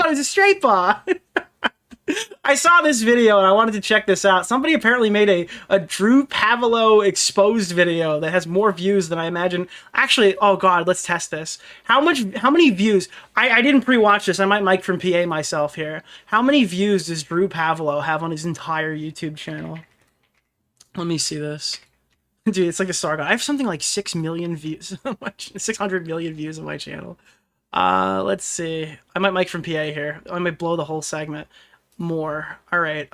I saw this video and I wanted to check this out. Somebody apparently made a Drew Pavlou exposed video that has more views than I imagine. Actually, oh god, let's test this. How many views? I didn't pre-watch this. I might mic from PA myself here. How many views does Drew Pavlou have on his entire YouTube channel? Let me see this. Dude, it's like a Sargon. I have something like 6 million views. 600 million views on my channel. Let's see. I might mic from PA here. I might blow the whole segment. More. All right.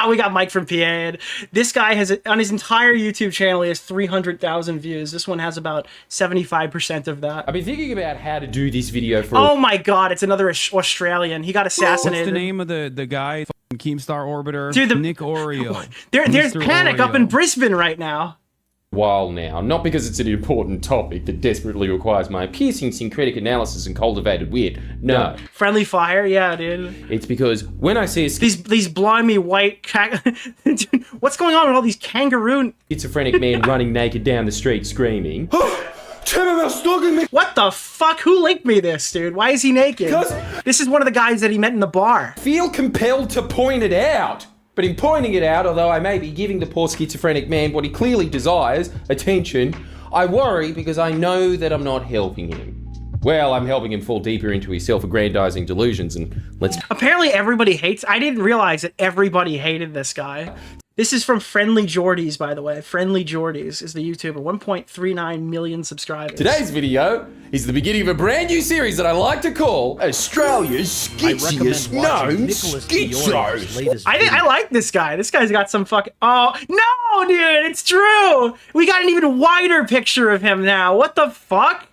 We got Mike from PA. This guy has, on his entire YouTube channel, he has 300,000 views. This one has about 75% of that. I've been thinking about how to do this video for... Oh my god, it's another Australian. He got assassinated. What's the name of the guy? Keemstar Orbiter? Dude, Nick Oreo. There's Mr. panic Oreo. up in Brisbane right now. While now, not because it's an important topic that desperately requires my piercing syncretic analysis and cultivated wit. No. Friendly fire, yeah, dude. It's because when I see a these blimey white dude, what's going on with all these kangaroo schizophrenic man running naked down the street screaming, what the fuck? Who linked me this, dude? Why is he naked? This is one of the guys that he met in the bar. Feel compelled to point it out. But in pointing it out, although I may be giving the poor schizophrenic man what he clearly desires, attention, I worry because I know that I'm not helping him. Well, I'm helping him fall deeper into his self-aggrandizing delusions and let's... Apparently everybody hates... I didn't realize that everybody hated this guy. This is from Friendlyjordies, by the way. Friendlyjordies is the YouTuber. 1.39 million subscribers. Today's video is the beginning of a brand new series that I like to call Australia's Skitziest Known Schizos. I like this guy. This guy's got some fucking... Oh, no, dude, it's true. We got an even wider picture of him now. What the fuck?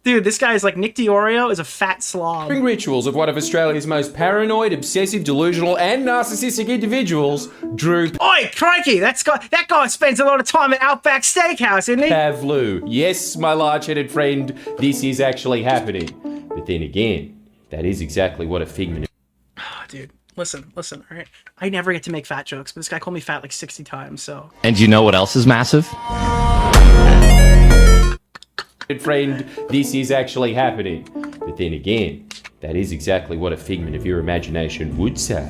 Dude, this guy is like Nick DeOrio is a fat slob. Rituals of one of Australia's most paranoid, obsessive, delusional, and narcissistic individuals, Drew. Oi, crikey! That guy spends a lot of time at Outback Steakhouse, isn't he? Pavlou. Yes, my large-headed friend, this is actually happening. But then again, that is exactly what a figment. Oh, dude, listen, all right? I never get to make fat jokes, but this guy called me fat like 60 times, so. And you know what else is massive? Friend, this is actually happening. But then again, that is exactly what a figment of your imagination would say.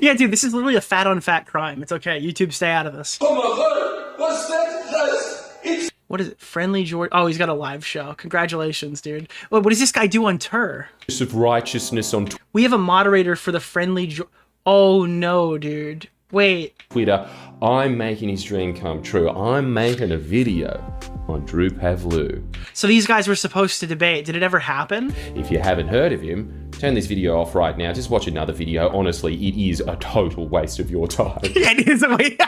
Yeah, dude, this is literally a fat on fat crime. It's okay. YouTube, stay out of this. Oh my god, what's that? What is it? Friendlyjordies? Oh, he's got a live show. Congratulations, dude. What does this guy do on tour? Of righteousness on We have a moderator for the Oh no, dude. Wait. Twitter. I'm making his dream come true. I'm making a video on Drew Pavlou. So these guys were supposed to debate. Did it ever happen? If you haven't heard of him, turn this video off right now. Just watch another video. Honestly, it is a total waste of your time. It is a waste.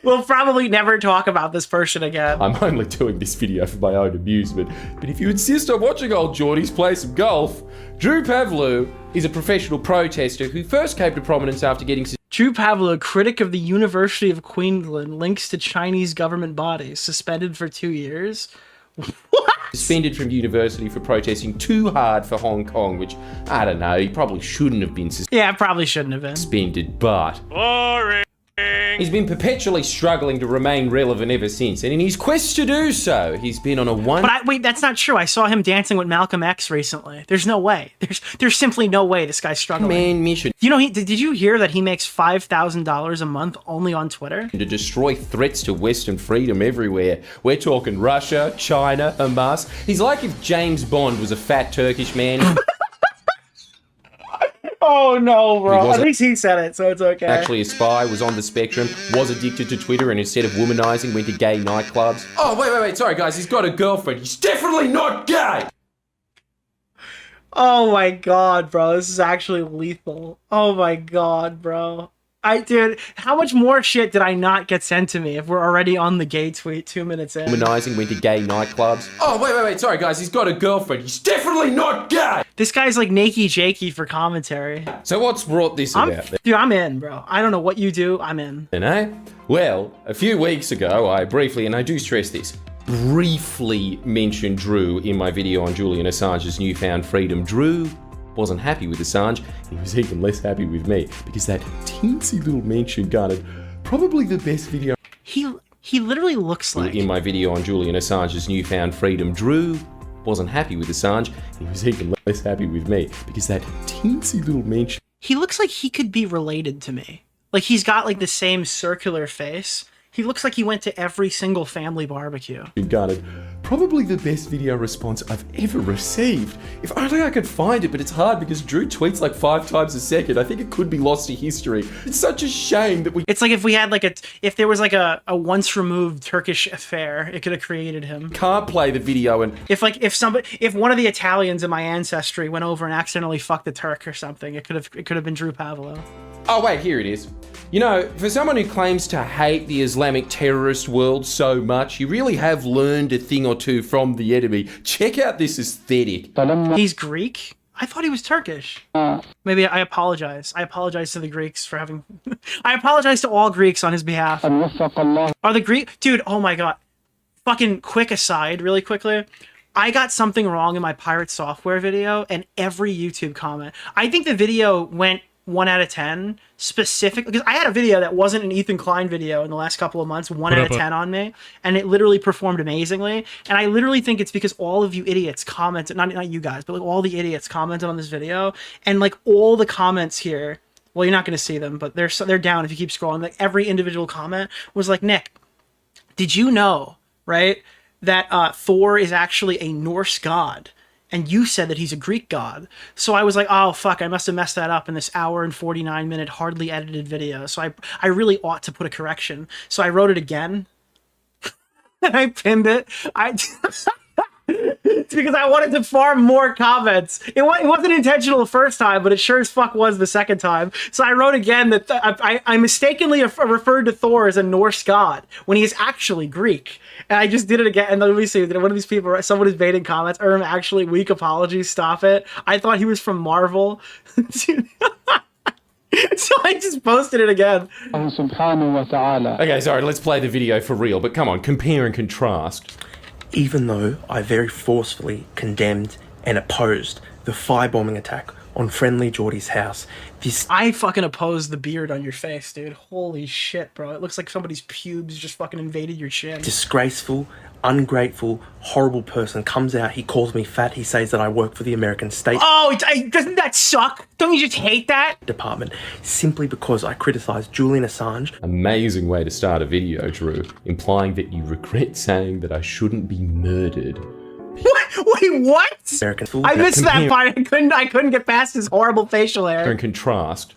We'll probably never talk about this person again. I'm only doing this video for my own amusement. But if you insist on watching old Geordies play some golf, Drew Pavlou is a professional protester who first came to prominence after getting... Drew Pavlou, critic of the University of Queensland, links to Chinese government bodies, suspended for 2 years. What? Suspended from university for protesting too hard for Hong Kong, which, I don't know, he probably shouldn't have been suspended. Yeah, probably shouldn't have been. Suspended, but... Boring. He's been perpetually struggling to remain relevant ever since, and in his quest to do so, he's been on a one... But wait, that's not true. I saw him dancing with Malcolm X recently. There's no way. There's simply no way this guy's struggling. Man mission. You know, did you hear that he makes $5,000 a month only on Twitter? To destroy threats to Western freedom everywhere. We're talking Russia, China, Hamas. He's like if James Bond was a fat Turkish man. Oh no, bro. At least he said it, so it's okay. Actually a spy, was on the spectrum, was addicted to Twitter, and instead of womanizing, went to gay nightclubs. Oh, wait, sorry guys, he's got a girlfriend. He's definitely not gay! Oh my god, bro. This is actually lethal. Oh my god, bro. Dude, how much more shit did I not get sent to me if we're already on the gay tweet 2 minutes in? Womanizing, went to gay nightclubs. Oh, wait, sorry guys, he's got a girlfriend. He's definitely not gay! This guy's like Nakey Jakey for commentary. So what's brought this about? Dude, I'm in, bro. I don't know what you do, I'm in. Well, a few weeks ago, I briefly, and I do stress this, briefly mentioned Drew in my video on Julian Assange's newfound freedom. Drew wasn't happy with Assange, he was even less happy with me, because that teensy little mention garnered probably the best video. He literally looks like... In my video on Julian Assange's newfound freedom, Drew wasn't happy with Assange, he was even less happy with me, because that teensy little mention... He looks like he could be related to me. Like, he's got like the same circular face. He looks like he went to every single family barbecue. Garnered probably the best video response I've ever received. If only I could find it, but it's hard because Drew tweets like 5 times a second. I think it could be lost to history. It's such a shame that we... It's like if we had like if there was like a once removed Turkish affair, it could have created him. Can't play the video and... If one of the Italians in my ancestry went over and accidentally fucked a Turk or something, it could have been Drew Pavlou. Oh wait, here it is. You know, for someone who claims to hate the Islamic terrorist world so much, you really have learned a thing or two from the enemy. Check out this aesthetic. He's Greek? I thought he was Turkish. Maybe I apologize. I apologize to the Greeks for having... I apologize to all Greeks on his behalf. Are the Greek... Dude, oh my god. Fucking quick aside, really quickly. I got something wrong in my pirate software video, and every YouTube comment... I think the video went 1 out of 10 specific, because I had a video that wasn't an Ethan Klein video in the last couple of months, 1 out of 10 on me, and it literally performed amazingly. And I literally think it's because all of you idiots commented, not you guys, but like all the idiots commented on this video, and like all the comments here, well, you're not going to see them, but they're down if you keep scrolling. Like every individual comment was like, Nick, did you know, right, that Thor is actually a Norse god? and you said that he's a Greek god. So I was like, oh fuck, I must have messed that up in this hour and 49-minute hardly edited video. So I really ought to put a correction. So I wrote it again, and I pinned it. It's because I wanted to farm more comments. It wasn't intentional the first time, but it sure as fuck was the second time. So I wrote again that I mistakenly referred to Thor as a Norse god when he is actually Greek. And I just did it again. And let me see, one of these people, someone is baiting comments. Actually, weak apologies, stop it. I thought he was from Marvel. So I just posted it again. Okay, sorry, let's play the video for real. But come on, compare and contrast. Even though I very forcefully condemned and opposed the firebombing attack on Friendlyjordies' house, I fucking opposed the beard on your face, dude. Holy shit, bro. It looks like somebody's pubes just fucking invaded your chin. Disgraceful, ungrateful, horrible person comes out, he calls me fat, he says that I work for the American State Doesn't that suck? Don't you just hate that? Department, simply because I criticised Julian Assange. Amazing way to start a video, Drew, implying that you regret saying that I shouldn't be murdered. What? Wait, what? American fool. I missed that part. I couldn't get past his horrible facial hair. In contrast,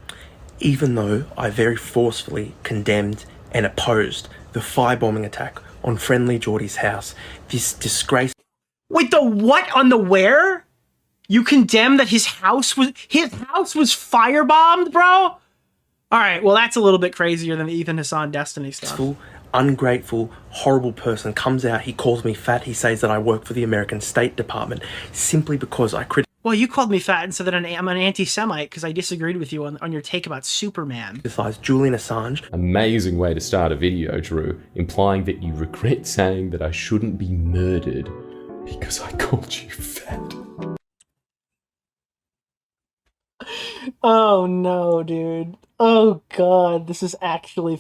even though I very forcefully condemned and opposed the firebombing attack on Friendlyjordies' house, this disgrace. Wait, the what on the where? You condemn that his house was firebombed, bro? All right, well that's a little bit crazier than the Ethan Hassan Destiny stuff. Ungrateful, horrible person comes out, he calls me fat, he says that I work for the American State Department, simply because I Well, you called me fat and said that I'm an anti-Semite because I disagreed with you on your take about Superman. criticized Julian Assange. amazing way to start a video, Drew, implying that you regret saying that I shouldn't be murdered because I called you fat. Oh no, dude. Oh god, this is actually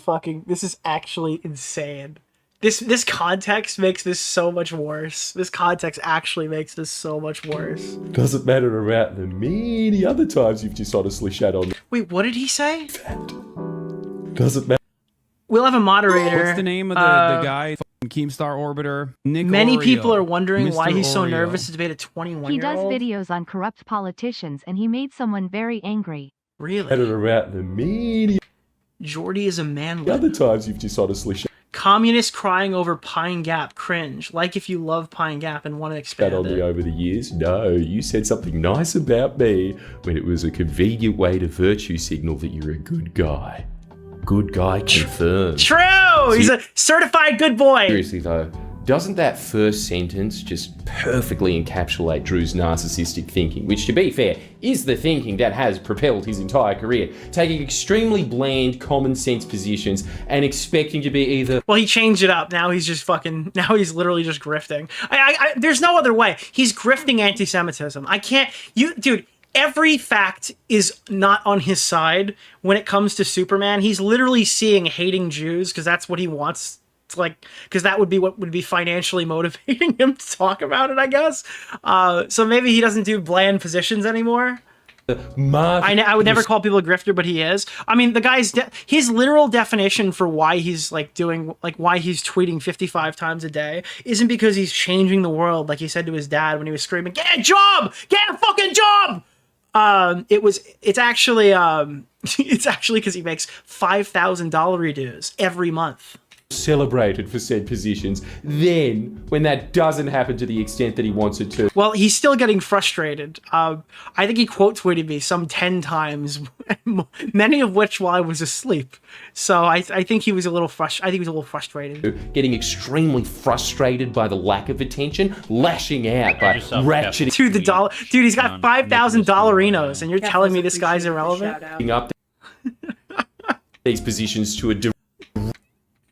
insane. This context makes this so much worse. This context actually makes this so much worse. Doesn't matter about the many other times you've just honestly shat on me. Wait, what did he say? Fat. Doesn't matter. We'll have a moderator. What's the name of the guy? Keemstar Orbiter. Nick Many DeOrio. people are wondering why Mr. he's so Oreo. nervous to debate a 21-year-old. He does videos on corrupt politicians and he made someone very angry. Really? Matter about the many Jordy is a manlet. other times you've just honestly shat Communist crying over Pine Gap, cringe. Like if you love Pine Gap and want to expand on it. me over the years. No, you said something nice about me when it was a convenient way to virtue signal that you're a good guy. Good guy confirmed. True! He's a certified good boy! Seriously though, doesn't that first sentence just perfectly encapsulate Drew's narcissistic thinking, which to be fair, is the thinking that has propelled his entire career, taking extremely bland, common sense positions and expecting to be either... Well, he changed it up. Now he's just now he's literally just grifting. There's no other way. He's grifting anti-Semitism. Dude, every fact is not on his side when it comes to Superman. He's literally seeing hating Jews because that's what he wants. Because that would be what would be financially motivating him to talk about it, I guess. So maybe he doesn't do bland positions anymore. I would never call people a grifter, but he is. I mean, the guy's his literal definition for why he's why he's tweeting 55 times a day isn't because he's changing the world like he said to his dad when he was screaming, "Get a job! Get a fucking job!" It's actually because he makes $5,000 dues every month. Celebrated for said positions. Then, when that doesn't happen to the extent that he wants it to... Well, he's still getting frustrated. I think he quote tweeted me some 10 times, many of which while I was asleep. So I think he was a little frustrated. Getting extremely frustrated by the lack of attention, lashing out by ratcheting... Dude, he's got $5,000 dollarinos, and you're telling me this guy's irrelevant? Up these positions to a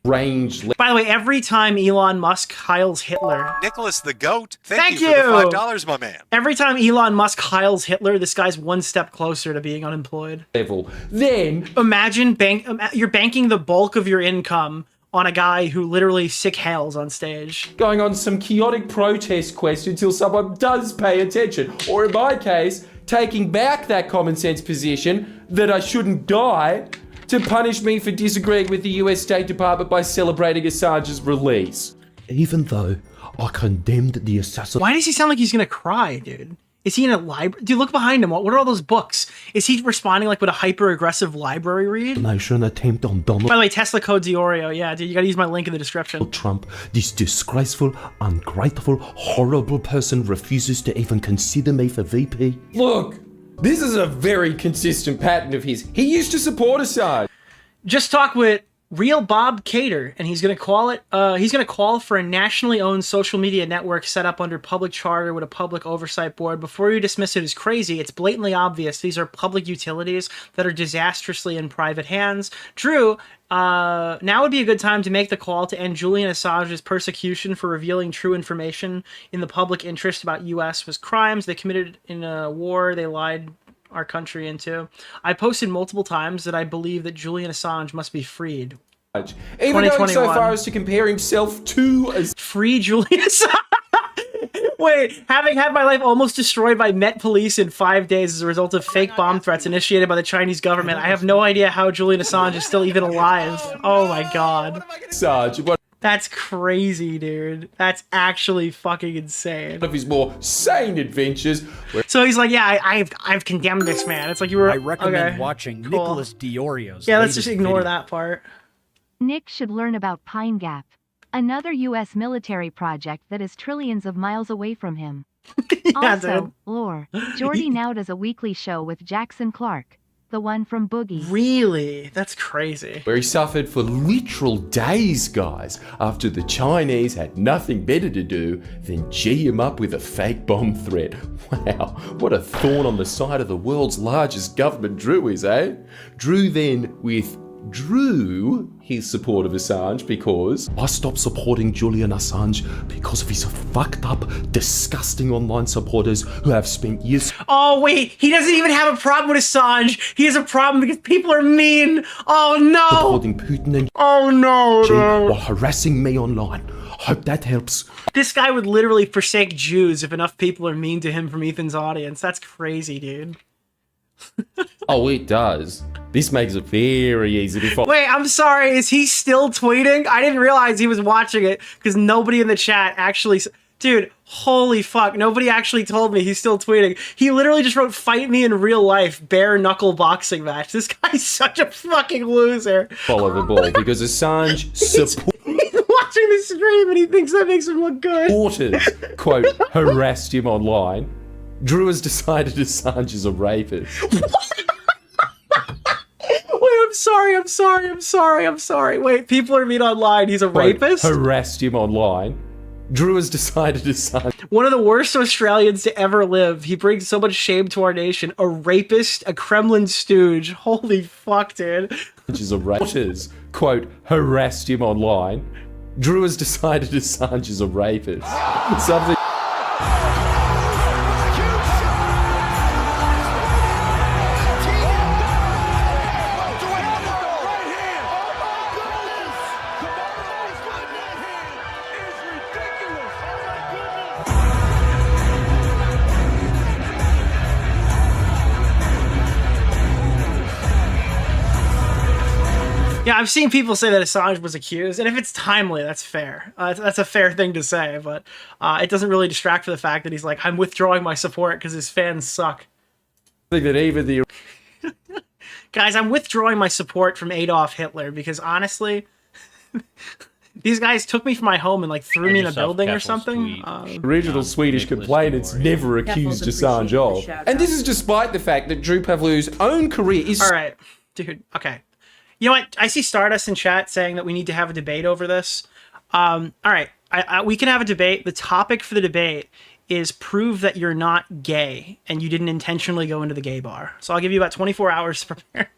range. By the way, every time Elon Musk heils Hitler... Nicholas the Goat, thank you for the $5, my man. Every time Elon Musk heils Hitler, this guy's one step closer to being unemployed. Then... Imagine you're banking the bulk of your income on a guy who literally sick hails on stage. Going on some chaotic protest quest until someone does pay attention. Or in my case, taking back that common sense position that I shouldn't die to punish me for disagreeing with the US State Department by celebrating Assange's release. Even though I condemned the assassination. Why does he sound like he's gonna cry, dude? Is he in a library? Dude, look behind him. What are all those books? Is he responding like with a hyper-aggressive library read? Attempt on Donald By the way, Tesla code DeOrio. Yeah, dude, you gotta use my link in the description. Trump, this disgraceful, ungrateful, horrible person refuses to even consider me for VP. Look, this is a very consistent pattern of his. He used to support Assange. Just talk with Real Bob Cater, and he's gonna call for a nationally owned social media network set up under public charter with a public oversight board. Before you dismiss it as crazy, it's blatantly obvious these are public utilities that are disastrously in private hands. Drew, now would be a good time to make the call to end Julian Assange's persecution for revealing true information in the public interest about U.S. was crimes they committed in a war they lied our country into. I posted multiple times that I believe that Julian Assange must be freed. Even going so far as to compare himself to free Julian Assange. Wait, having had my life almost destroyed by Met Police in 5 days as a result of fake bomb threats initiated by the Chinese government, I have no idea how Julian Assange is still even alive. Oh my god. Assange, that's crazy, dude. That's actually fucking insane. One of his more sane adventures. So he's like, yeah, I've condemned this man. It's like you were. I recommend watching Nicholas DeOrio's. Yeah, let's just ignore that part. Nick should learn about Pine Gap, another U.S. military project that is trillions of miles away from him. Yeah, also, dude. lore. Jordy now does a weekly show with Jackson Clark, the one from Boogie. Really? That's crazy. Where he suffered for literal days, guys, after the Chinese had nothing better to do than G him up with a fake bomb threat. Wow, what a thorn on the side of the world's largest government Drew is, eh? Drew then withdrew his support of Assange because I stopped supporting Julian Assange because of his fucked up, disgusting online supporters who have spent years. Oh wait, he doesn't even have a problem with Assange. He has a problem because people are mean. Oh no. Supporting Putin and oh no. while harassing me online. Hope that helps. This guy would literally forsake Jews if enough people are mean to him from Ethan's audience. That's crazy, dude. Oh, it does. This makes it very easy to follow. Wait, I'm sorry. Is he still tweeting? I didn't realize he was watching it because nobody in the chat actually... Dude, holy fuck. Nobody actually told me he's still tweeting. He literally just wrote, fight me in real life, bare knuckle boxing match. This guy's such a fucking loser. Follow the ball because Assange supporters, watching the stream and he thinks that makes him look good. quote, harassed him online. Drew has decided Assange is a rapist. Wait, I'm sorry. Wait, people are mean online. He's a rapist? Harassed him online. Drew has decided Assange. One of the worst Australians to ever live. He brings so much shame to our nation. A rapist, a Kremlin stooge. Holy fuck, dude. Which is a rapist. Quote, harassed him online. Drew has decided Assange is a rapist. Something... Yeah, I've seen people say that Assange was accused, and if it's timely, that's fair. That's a fair thing to say, but it doesn't really distract from the fact that he's like, I'm withdrawing my support because his fans suck. I think that even the... Guys, I'm withdrawing my support from Adolf Hitler because honestly, these guys took me from my home and like threw me in a building or something. Original Swedish complainants never accused Assange of. And this is despite the fact that Drew Pavlou's own career is... Alright, dude, okay. You know what? I see Stardust in chat saying that we need to have a debate over this. Alright, we can have a debate. The topic for the debate is prove that you're not gay and you didn't intentionally go into the gay bar. So I'll give you about 24 hours to prepare.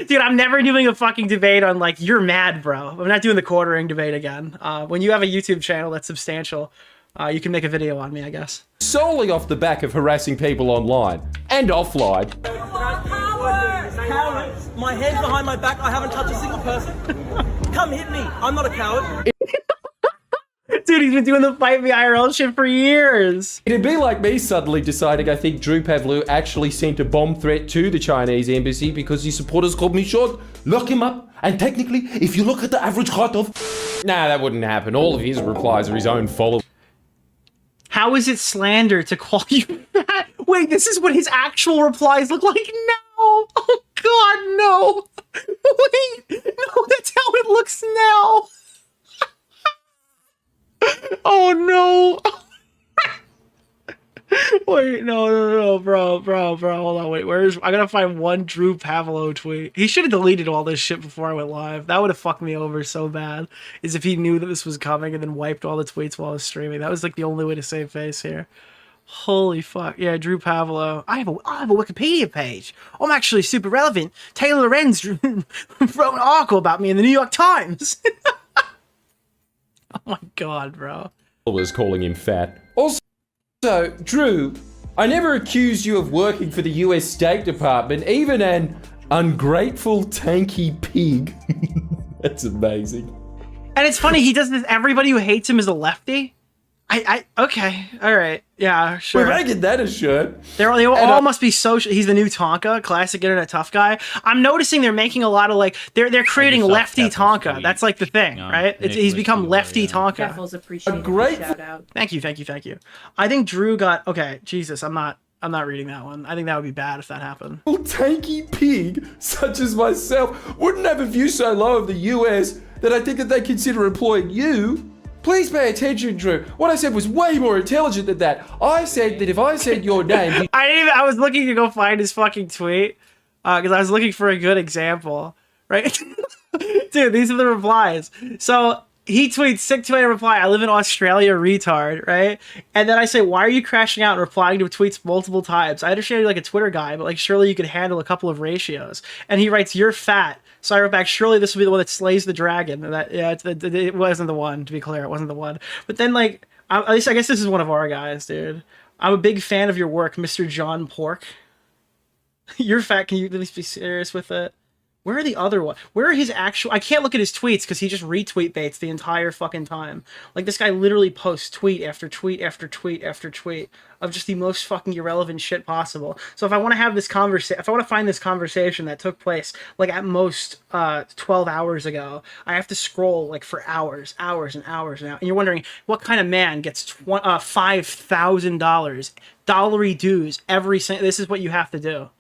Dude, I'm never doing a fucking debate on like, you're mad, bro. I'm not doing the quartering debate again. When you have a YouTube channel that's substantial, you can make a video on me, I guess. Solely off the back of harassing people online and offline. Coward! My hands behind my back, I haven't touched a single person. Come hit me, I'm not a coward. Dude, he's been doing the fight me IRL shit for years. It'd be like me suddenly deciding I think Drew Pavlou actually sent a bomb threat to the Chinese embassy because his supporters called me short. Lock him up. And technically, if you look at the average height of... Nah, that wouldn't happen. All of his replies are his own followers. How is it slander to call you fat? Wait, this is what his actual replies look like now. Oh God, no. Wait, no, that's how it looks now. Oh no. Wait, no, bro, hold on, wait, I gotta find one Drew Pavlou tweet. He should have deleted all this shit before I went live. That would have fucked me over so bad, is if he knew that this was coming and then wiped all the tweets while I was streaming. That was like the only way to save face here. Holy fuck, yeah, Drew Pavlou. I have a Wikipedia page. I'm actually super relevant. Taylor Lorenz wrote an article about me in the New York Times. Oh my God, bro. Was calling him fat. Also, Drew, I never accused you of working for the US State Department, even an ungrateful tanky pig. That's amazing. And it's funny, he does this, everybody who hates him is a lefty. Okay, alright, yeah, sure. We're making that a shirt. They all must be social. He's the new Tonka, classic internet tough guy. I'm noticing they're making a lot of like, they're creating lefty Tonka. That's like the thing, right? He's become lefty Tonka. A great shout out. Thank you. I think Drew got, okay, Jesus, I'm not reading that one. I think that would be bad if that happened. A tanky pig, such as myself, wouldn't have a view so low of the US that I think that they consider employing you. Please pay attention, Drew. What I said was way more intelligent than that. I said that if I said your name... I was looking to go find his fucking tweet, because I was looking for a good example, right? Dude, these are the replies. So, he tweets, sick tweet reply, I live in Australia, retard, right? And then I say, why are you crashing out and replying to tweets multiple times? I understand you're like a Twitter guy, but like surely you could handle a couple of ratios. And he writes, you're fat. So I wrote back, surely this will be the one that slays the dragon. And that, yeah, it wasn't the one, to be clear. It wasn't the one. But then, like, at least I guess this is one of our guys, dude. I'm a big fan of your work, Mr. John Pork. You're fat. Can you at least be serious with it? Where are the other ones? Where are his actual... I can't look at his tweets because he just retweet baits the entire fucking time. Like, this guy literally posts tweet after tweet after tweet after tweet of just the most fucking irrelevant shit possible. So if I want to have this conversation... If I want to find this conversation that took place, like, at most 12 hours ago, I have to scroll, like, for hours and hours and hours. And you're wondering, what kind of man gets $5,000 dollary dues every single... This is what you have to do.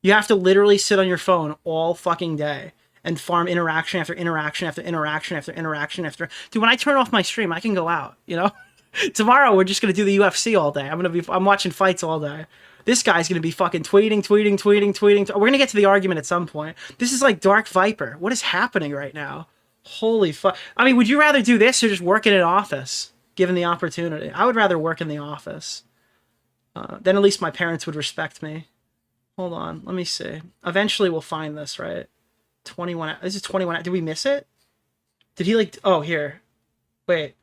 You have to literally sit on your phone all fucking day and farm interaction after interaction after interaction after interaction after... Dude, when I turn off my stream, I can go out, you know? Tomorrow, we're just going to do the UFC all day. I'm watching fights all day. This guy's going to be fucking tweeting. We're going to get to the argument at some point. This is like Dark Viper. What is happening right now? Holy fuck. I mean, would you rather do this or just work in an office, given the opportunity? I would rather work in the office. Then at least my parents would respect me. Hold on, let me see. Eventually we'll find this, right? 21, this is 21, did we miss it? Did he like, oh, here. Wait.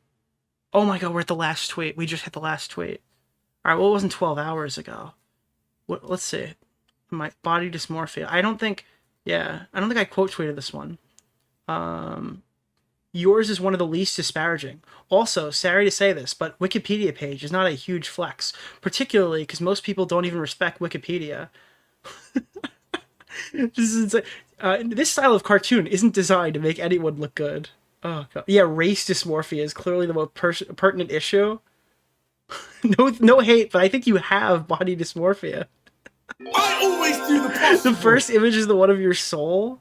Oh my God, we're at the last tweet. We just hit the last tweet. All right, well, it wasn't 12 hours ago. Let's see. My body dysmorphia. I don't think I quote tweeted this one. Yours is one of the least disparaging. Also, sorry to say this, but Wikipedia page is not a huge flex, particularly because most people don't even respect Wikipedia. This style of cartoon isn't designed to make anyone look good. Oh God. Yeah, race dysmorphia is clearly the most pertinent issue. No hate, but I think you have body dysmorphia. I always do the possible. The first image is the one of your soul.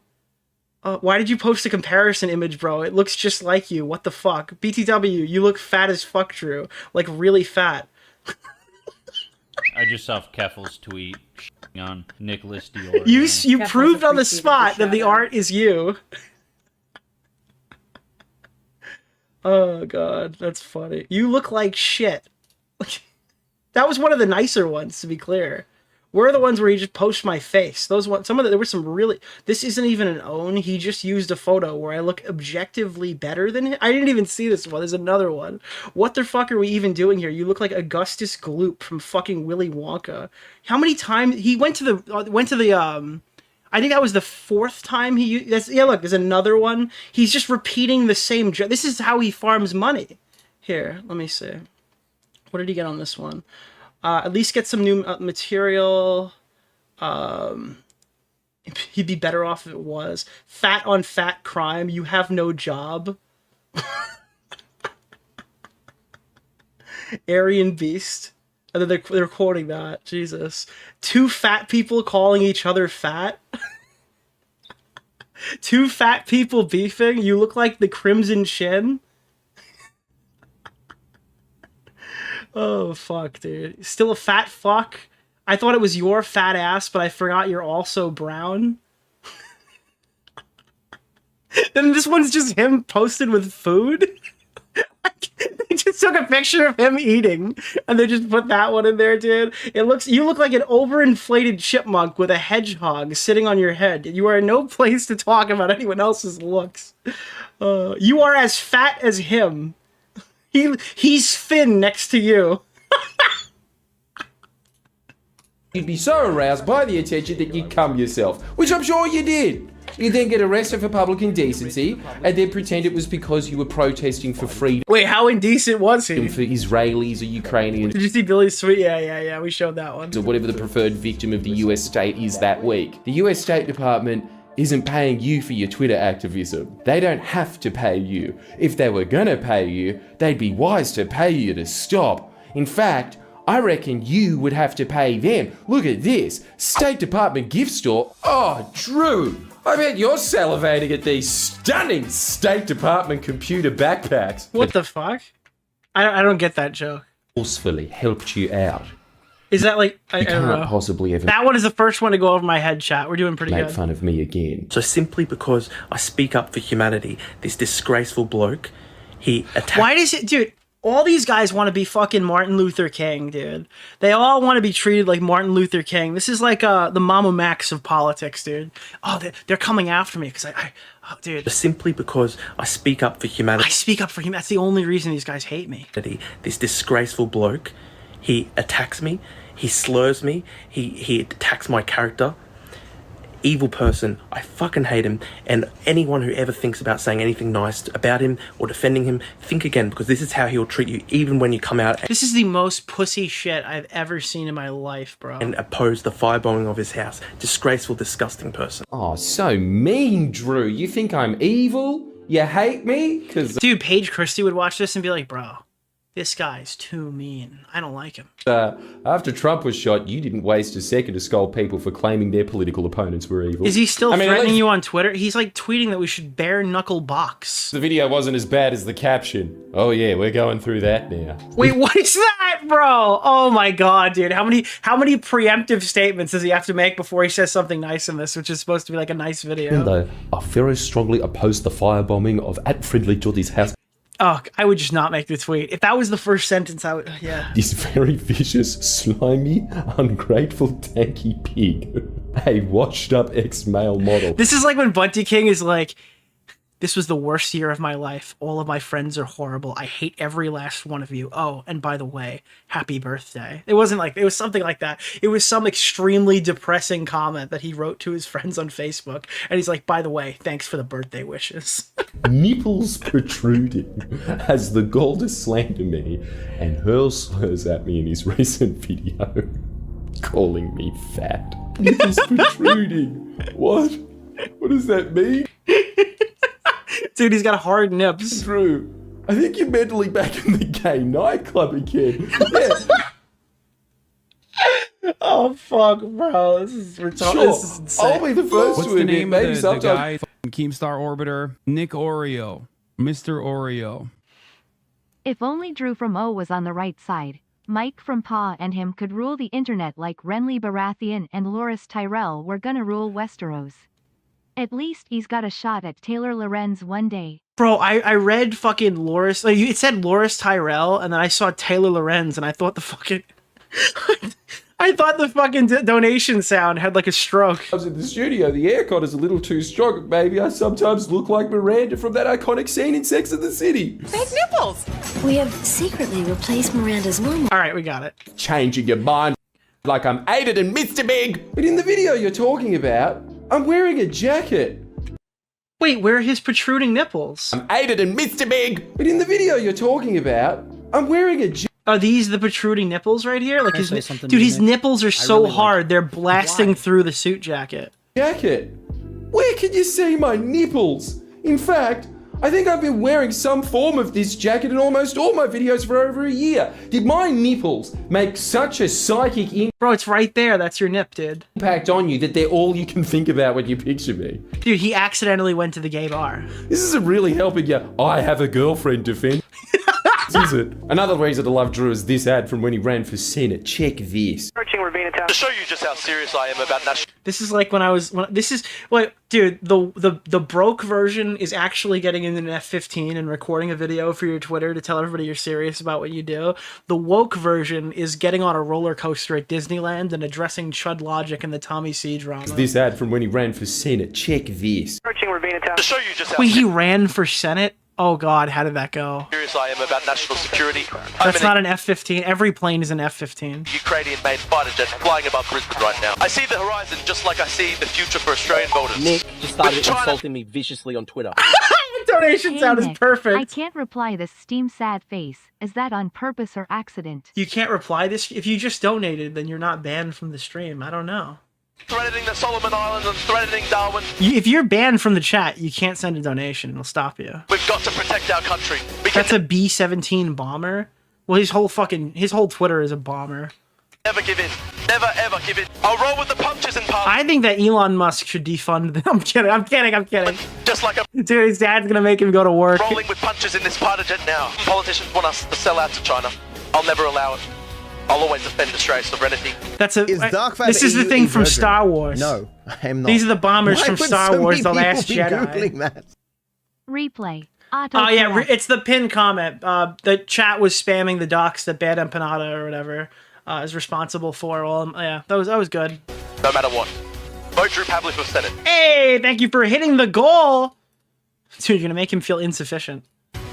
Why did you post a comparison image, bro? It looks just like you. What the fuck? BTW, you look fat as fuck, Drew. Like, really fat. I just saw Keffel's tweet on Nicholas DeOrio. You proved on the spot that the art is you. Oh God, that's funny. You look like shit. That was one of the nicer ones, to be clear. Where are the ones where he just posts my face? Those ones, there were some really... This isn't even an own. He just used a photo where I look objectively better than him. I didn't even see this one. There's another one. What the fuck are we even doing here? You look like Augustus Gloop from fucking Willy Wonka. How many times... He went to the I think that was the fourth time he... Yeah, look, there's another one. He's just repeating the same... This is how he farms money. Here, let me see. What did he get on this one? At least get some new material. He'd be better off if it was. Fat on fat crime. You have no job. Aryan beast. And then they're quoting that. Jesus. Two fat people calling each other fat. Two fat people beefing. You look like the Crimson Chin. Oh, fuck, dude. Still a fat fuck? I thought it was your fat ass, but I forgot you're also brown. Then this one's just him posted with food. They just took a picture of him eating, and they just put that one in there, dude. You look like an overinflated chipmunk with a hedgehog sitting on your head. You are in no place to talk about anyone else's looks. You are as fat as him. He's thin next to you. You'd be so aroused by the attention that you'd come yourself, which I'm sure you did. You then get arrested for public indecency, and then pretend it was because you were protesting for freedom. Wait, how indecent was he? For Israelis or Ukrainians. Did you see Billy's tweet? Yeah, we showed that one. Or whatever the preferred victim of the US state is that week. The US State Department isn't paying you for your Twitter activism. They don't have to pay you. If they were gonna pay you, they'd be wise to pay you to stop. In fact, I reckon you would have to pay them. Look at this. State Department gift store. Oh, Drew. I bet you're salivating at these stunning State Department computer backpacks. What the fuck? I don't get that joke. Forcefully helped you out. Is that like... I don't know. Possibly ever... That one is the first one to go over my head, chat. We're doing pretty good. Make fun of me again. So simply because I speak up for humanity, this disgraceful bloke, he attacked... Why does it... Dude, all these guys want to be fucking Martin Luther King, dude. They all want to be treated like Martin Luther King. This is like the Mama Max of politics, dude. Oh, they're coming after me because oh, dude. Simply because I speak up for humanity. I speak up for him. That's the only reason these guys hate me. This disgraceful bloke, he attacks me, he slurs me, he attacks my character. Evil person. I fucking hate him. And anyone who ever thinks about saying anything nice about him or defending him, think again, because this is how he'll treat you even when you come out. This is the most pussy shit I've ever seen in my life, bro. And oppose the firebombing of his house. Disgraceful, disgusting person. Oh, so mean, Drew. You think I'm evil? You hate me? Dude, Paige Christie would watch this and be like, bro, this guy's too mean. I don't like him. After Trump was shot, you didn't waste a second to scold people for claiming their political opponents were evil. Is he still threatening you on Twitter? He's like tweeting that we should bare knuckle box. The video wasn't as bad as the caption. Oh yeah, we're going through that now. Wait, what is that, bro? Oh my god, dude. How many preemptive statements does he have to make before he says something nice in this, which is supposed to be like a nice video? Even though I very strongly oppose the firebombing of @Friendlyjordies house. Oh, I would just not make the tweet. If that was the first sentence, I would, yeah. This very vicious, slimy, ungrateful, tanky pig. A washed-up ex-male model. This is like when Bunty King is like, this was the worst year of my life. All of my friends are horrible. I hate every last one of you. Oh, and by the way, happy birthday. It wasn't like, it was something like that. It was some extremely depressing comment that he wrote to his friends on Facebook. And he's like, by the way, thanks for the birthday wishes. Nipples protruding has the gall to slander me and hurl slurs at me in his recent video, calling me fat. Nipples protruding. What? What does that mean? Dude, he's got hard nips. Drew, I think you're mentally back in the gay nightclub again. Yeah. Oh, fuck, bro. This is retarded. Sure. This is insane. I'll be the first What's to the admit, name maybe of the sometimes... guy? Keemstar Orbiter. Nick Oreo. Mr. Oreo. If only Drew from O was on the right side, Mike from Pa and him could rule the internet like Renly Baratheon and Loras Tyrell were gonna rule Westeros. At least he's got a shot at Taylor Lorenz one day. Bro, I read fucking Loras, like, it said Loras Tyrell, and then I saw Taylor Lorenz, and I thought the fucking... I thought the fucking donation sound had like a stroke. I was in the studio, the aircon is a little too strong. Maybe I sometimes look like Miranda from that iconic scene in Sex and the City. Fake nipples! We have secretly replaced Miranda's normal. Alright, we got it. Changing your mind like I'm aided and Mr. Big. But in the video you're talking about, I'm wearing a jacket. Wait, where are his protruding nipples? I'm aided and Mr. Big. But in the video you're talking about, I'm wearing a jacket. Are these the protruding nipples right here? Like his dude, his nipples are so really hard, they're blasting through the suit jacket. Jacket? Where can you see my nipples? In fact, I think I've been wearing some form of this jacket in almost all my videos for over a year. Did my nipples make such a psychic Bro, it's right there. That's your nip, dude. impact on you that they're all you can think about when you picture me? Dude, he accidentally went to the gay bar. This isn't really helping you. I have a girlfriend defend. Is it? Another reason to love Drew is this ad from when he ran for Senate. Check this. To show you just how serious I am about national. This is like this is like, dude, the broke version is actually getting in an F-15 and recording a video for your Twitter to tell everybody you're serious about what you do. The woke version is getting on a roller coaster at Disneyland and addressing Chud Logic and the Tommy C drama. This ad from when he ran for Senate. Check this. To show you just how Wait, he ran for Senate? Oh God, how did that go? serious I am about national security. That's not an F-15. Every plane is an F-15. Ukrainian-made fighter jet flying above Brisbane right now. I see the horizon just like I see the future for Australian voters. Nick just started insulting me viciously on Twitter. Donation sound is Nick, perfect. I can't reply this Steam sad face. Is that on purpose or accident? You can't reply this. If you just donated, then you're not banned from the stream. I don't know. Threatening the Solomon Islands and threatening Darwin. If you're banned from the chat, you can't send a donation. It'll stop you. We've got to protect our country. That's a B-17 bomber? Well, his whole Twitter is a bomber. Never give in. Never ever give in. I'll roll with the punches in Parliament. I think that Elon Musk should defund them. I'm kidding. Just like a Dude, his dad's gonna make him go to work. rolling with punches in this fighter jet now. Politicians want us to sell out to China. I'll never allow it. I'll always defend Australia's sovereignty. This is the thing from Star Wars. No, I am not. These are the bombers from would Star so Wars, The many Last people be Jedi. Googling that? Replay. Auto Oh yeah, it's the pinned comment. The chat was spamming the docs that Bad Empanada or whatever is responsible for. Well, yeah, that was good. No matter what. Vote Drew Pavlou for Senate. Hey, thank you for hitting the goal. Dude, you're gonna make him feel insufficient.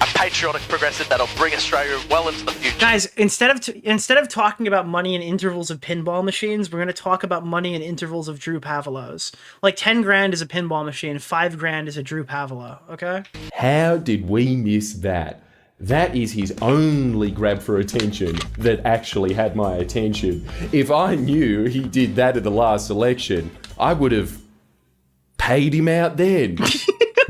A patriotic progressive that'll bring Australia well into the future. Guys, instead of talking about money in intervals of pinball machines, we're going to talk about money in intervals of Drew Pavlos. Like 10 grand is a pinball machine, 5 grand is a Drew Pavlo, okay? How did we miss that? That is his only grab for attention that actually had my attention. If I knew he did that at the last election, I would have paid him out then.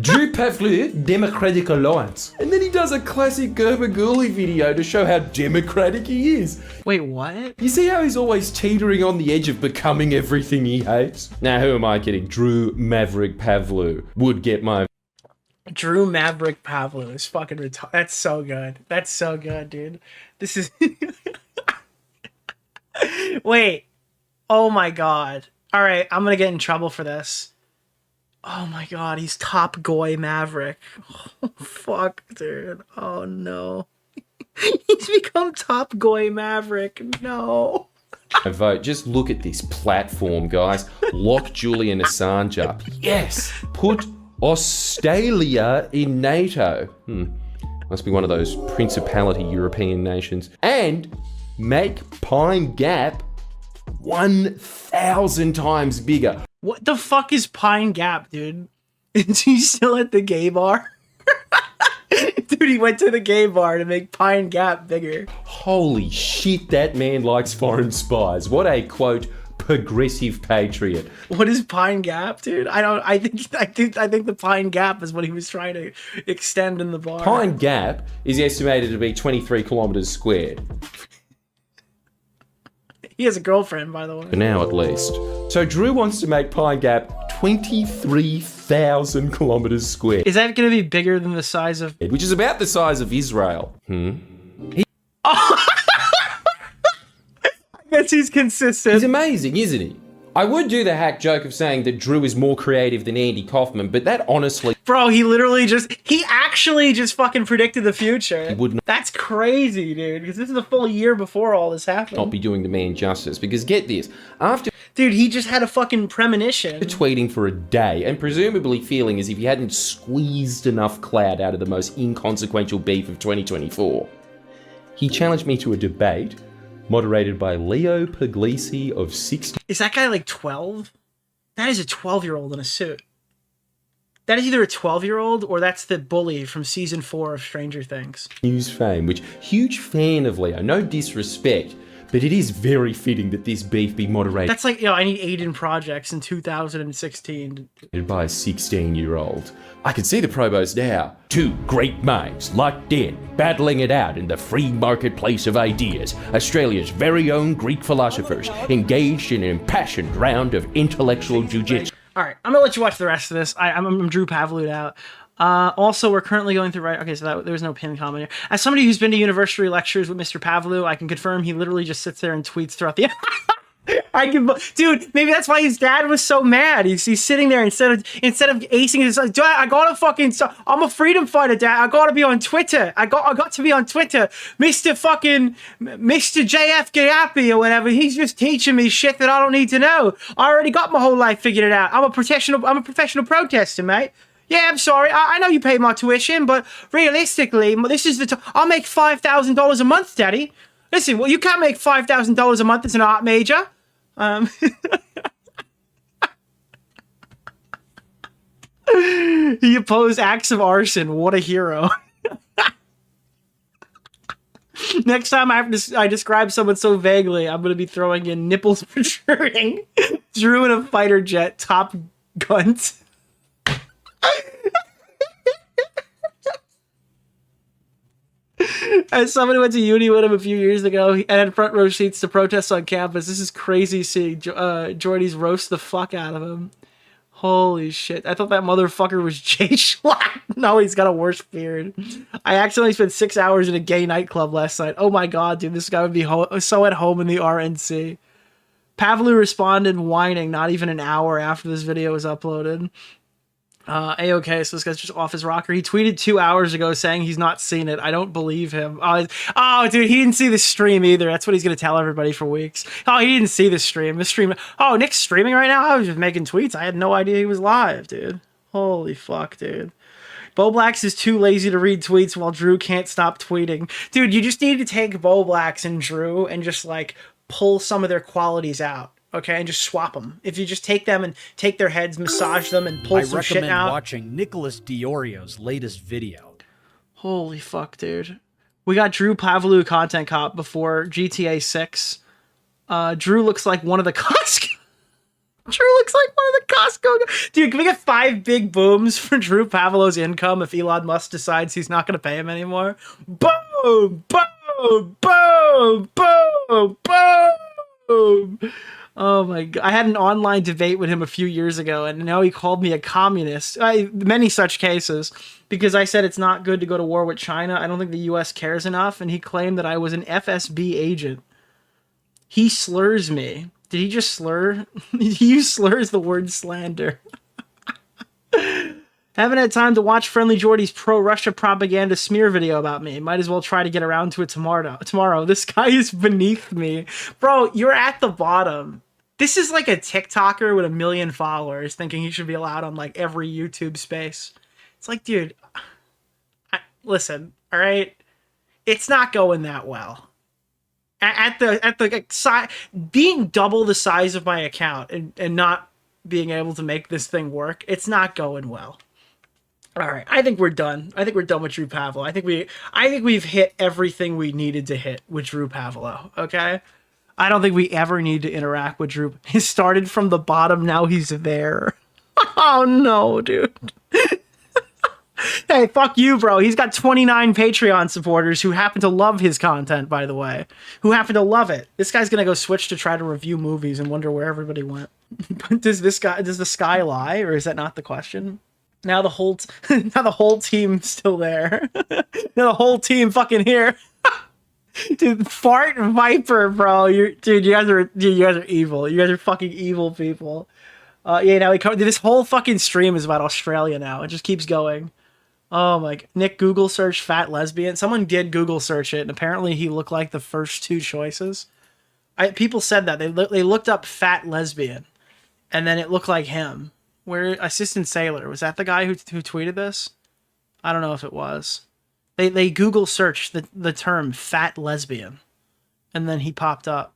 Drew Pavlou, Democratic Alliance. And then he does a classic Gerber-Gooley video to show how democratic he is. Wait, what? You see how he's always teetering on the edge of becoming everything he hates? Now, who am I kidding? Drew Maverick Pavlou would get my... Drew Maverick Pavlou is fucking retarded. That's so good. That's so good, dude. This is... Wait. Oh my God. All right, I'm gonna get in trouble for this. Oh my God, he's Top Goy Maverick. Oh, fuck, dude. Oh no. He's become Top Goy Maverick. No. vote. Just look at this platform, guys. Lock Julian Assange up. Yes. Put Australia in NATO. Must be one of those Principality European nations. And make Pine Gap 1,000 times bigger. What the fuck is Pine Gap, dude? Is he still at the gay bar? Dude, he went to the gay bar to make Pine Gap bigger. Holy shit, that man likes foreign spies. What a, quote, progressive patriot. What is Pine Gap, dude? I think the Pine Gap is what he was trying to extend in the bar. Pine Gap is estimated to be 23 kilometers squared. He has a girlfriend, by the way. For now, at least. So Drew wants to make Pine Gap 23,000 kilometers squared. Is that going to be bigger than the size of... Which is about the size of Israel. I guess he's consistent. He's amazing, isn't he? I would do the hack joke of saying that Drew is more creative than Andy Kaufman, but that honestly... Bro, he actually just fucking predicted the future. He would not... That's crazy, dude, because this is the full year before all this happened. Not be doing the man justice, because get this, after... Dude, he just had a fucking premonition. Tweeting for a day, and presumably feeling as if he hadn't squeezed enough clout out of the most inconsequential beef of 2024. He challenged me to a debate moderated by Leo Puglisi of 60. Is that guy like 12? That is a 12-year-old in a suit. That is either a 12-year-old or that's the bully from season 4 of Stranger Things. News fame, which huge fan of Leo, no disrespect, but it is very fitting that this beef be moderated That's like, I need Aiden projects in 2016. by a 16-year-old. I can see the promos now. Two great minds locked in, battling it out in the free marketplace of ideas. Australia's very own Greek philosophers engaged in an impassioned round of intellectual jujitsu. All right, I'm gonna let you watch the rest of this. I'm Drew Pavlou out. Also, we're currently going through okay, so there was no pinned comment here. As somebody who's been to university lectures with Mr. Pavlou, I can confirm he literally just sits there and tweets throughout the. Dude, maybe that's why his dad was so mad. He's sitting there instead of acing his. Dad, I gotta fucking. I'm a freedom fighter, Dad. I gotta be on Twitter. I got to be on Twitter, Mr. JF Gappy or whatever. He's just teaching me shit that I don't need to know. I already got my whole life figured it out. I'm a professional protester, mate. Yeah, I'm sorry. I know you paid my tuition, but realistically, this is I'll make $5,000 a month, Daddy. Listen, well, you can't make $5,000 a month as an art major. He opposed acts of arson. What a hero. Next time I describe someone so vaguely, I'm going to be throwing in nipples protruding, Drew in a fighter jet, Top Gunt. As someone who went to uni with him a few years ago and had front row seats to protests on campus, this is crazy seeing Jordies roast the fuck out of him. Holy shit. I thought that motherfucker was Jay Schlatt. No, he's got a worse beard. I accidentally spent 6 hours in a gay nightclub last night. Oh my god, dude, this guy would be so at home in the RNC. Pavlou responded whining not even an hour after this video was uploaded. A-okay, so this guy's just off his rocker. He tweeted 2 hours ago saying he's not seen it. I don't believe him. Oh, dude, he didn't see the stream either. That's what he's going to tell everybody for weeks. Oh, he didn't see the stream. Oh, Nick's streaming right now? I was just making tweets. I had no idea he was live, dude. Holy fuck, dude. Bo Blacks is too lazy to read tweets while Drew can't stop tweeting. Dude, you just need to take Bo Blacks and Drew and just, like, pull some of their qualities out. Okay, and just swap them. If you just take them and take their heads, massage them, and pull some shit out. I recommend watching Nicholas DeOrio's latest video. Holy fuck, dude. We got Drew Pavlou Content Cop before GTA 6. Drew looks like one of the Costco... Drew looks like one of the Costco... Dude, can we get 5 big booms for Drew Pavlou's income if Elon Musk decides he's not going to pay him anymore? Boom! Boom! Boom! Boom! Boom! Oh my god. I had an online debate with him a few years ago, and now he called me a communist. Many such cases, because I said it's not good to go to war with China. I don't think the US cares enough, and he claimed that I was an FSB agent. He slurs me. Did he just slur? He slurs the word slander. Haven't had time to watch Friendlyjordies pro-Russia propaganda smear video about me. Might as well try to get around to it tomorrow. This guy is beneath me. Bro, you're at the bottom. This is like a TikToker with 1 million followers thinking he should be allowed on like every YouTube space. It's like, dude, listen, all right? It's not going that well. At the size, being double the size of my account and not being able to make this thing work, it's not going well. All right, I think we're done. I think we're done with Drew Pavlou. I think we've hit everything we needed to hit with Drew Pavlou. Okay, I don't think we ever need to interact with Drew. He started from the bottom, now he's there. Oh no, dude. Hey, fuck you, bro. He's got 29 Patreon supporters who happen to love his content, by the way. Who happen to love it. This guy's gonna go switch to try to review movies and wonder where everybody went. Does the sky lie, or is that not the question? Now the whole team's still there. Now the whole team fucking here. Dude, Fart Viper, bro. You guys are evil. You guys are fucking evil people. Yeah, now this whole fucking stream is about Australia now. It just keeps going. Oh my god. Nick Google search fat lesbian. Someone did Google search it, and apparently he looked like the first 2 choices. People said that. They looked up fat lesbian, and then it looked like him. Where Assistant Sailor, was that the guy who tweeted this? I don't know if it was. They Google searched the term fat lesbian, and then he popped up.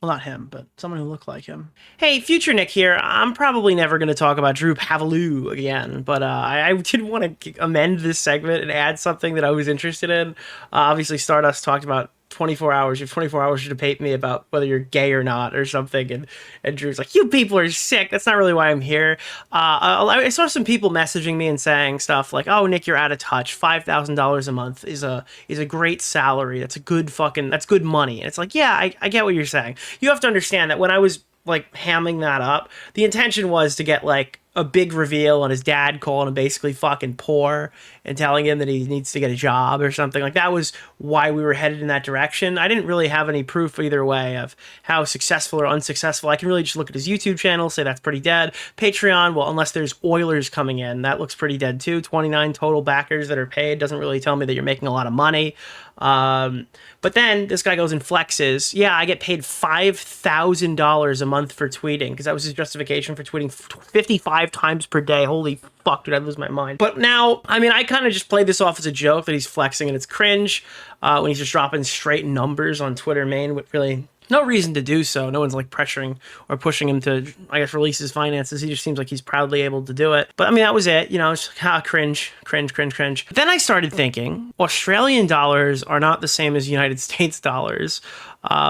Well, not him, but someone who looked like him. Hey, Future Nick here. I'm probably never going to talk about Drew Pavlou again, but I did want to amend this segment and add something that I was interested in. Obviously, Stardust talked about 24 hours. You have 24 hours to debate me about whether you're gay or not or something. And Drew's like, you people are sick. That's not really why I'm here. I saw some people messaging me and saying stuff like, oh, Nick, you're out of touch. $5,000 a month is a great salary. That's good money. And it's like, yeah, I get what you're saying. You have to understand that when I was like hamming that up, the intention was to get like a big reveal on his dad calling him basically fucking poor and telling him that he needs to get a job or something. Like, that was why we were headed in that direction. I didn't really have any proof either way of how successful or unsuccessful. I can really just look at his YouTube channel, say that's pretty dead. Patreon, well, unless there's Oilers coming in, that looks pretty dead too. 29 total backers that are paid doesn't really tell me that you're making a lot of money. But then this guy goes and flexes. Yeah, I get paid $5,000 a month for tweeting, because that was his justification for tweeting 55 times per day. Holy fuck, dude, I'd lose my mind. But now, I mean, I kind of just played this off as a joke that he's flexing, and it's cringe when he's just dropping straight numbers on Twitter main with really no reason to do so. No one's like pressuring or pushing him to, I guess, release his finances. He just seems like he's proudly able to do it. But I mean, that was it. You know, it's like, cringe. But then I started thinking, Australian dollars are not the same as United States dollars.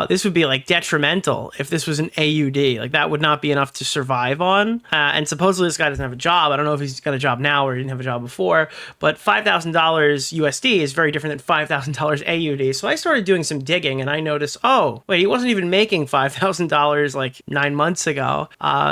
This would be like detrimental if this was an AUD. Like, that would not be enough to survive on. And supposedly this guy doesn't have a job. I don't know if he's got a job now or he didn't have a job before, but $5,000 USD is very different than $5,000 AUD. So I started doing some digging and I noticed, oh, wait, he wasn't even making $5,000 like 9 months ago.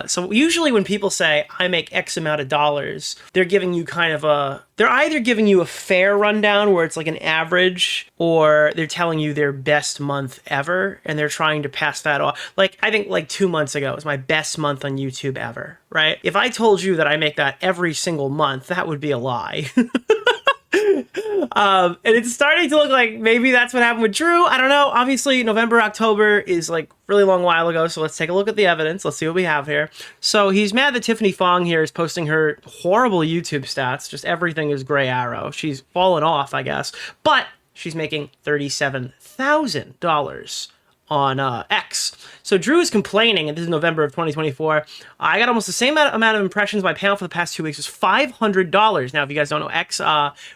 So usually when people say I make X amount of dollars, they're giving you kind of they're either giving you a fair rundown where it's like an average, or they're telling you their best month ever and they're trying to pass that off. Like, I think like 2 months ago was my best month on YouTube ever, right? If I told you that I make that every single month, that would be a lie. And it's starting to look like maybe that's what happened with Drew. I don't know. Obviously, November, October is like really long while ago. So let's take a look at the evidence. Let's see what we have here. So he's mad that Tiffany Fong here is posting her horrible YouTube stats. Just everything is gray arrow. She's fallen off, I guess. But she's making $37,000 on X. So Drew is complaining, and this is November of 2024. I got almost the same amount of impressions. My payout for the past 2 weeks was $500. Now, if you guys don't know, X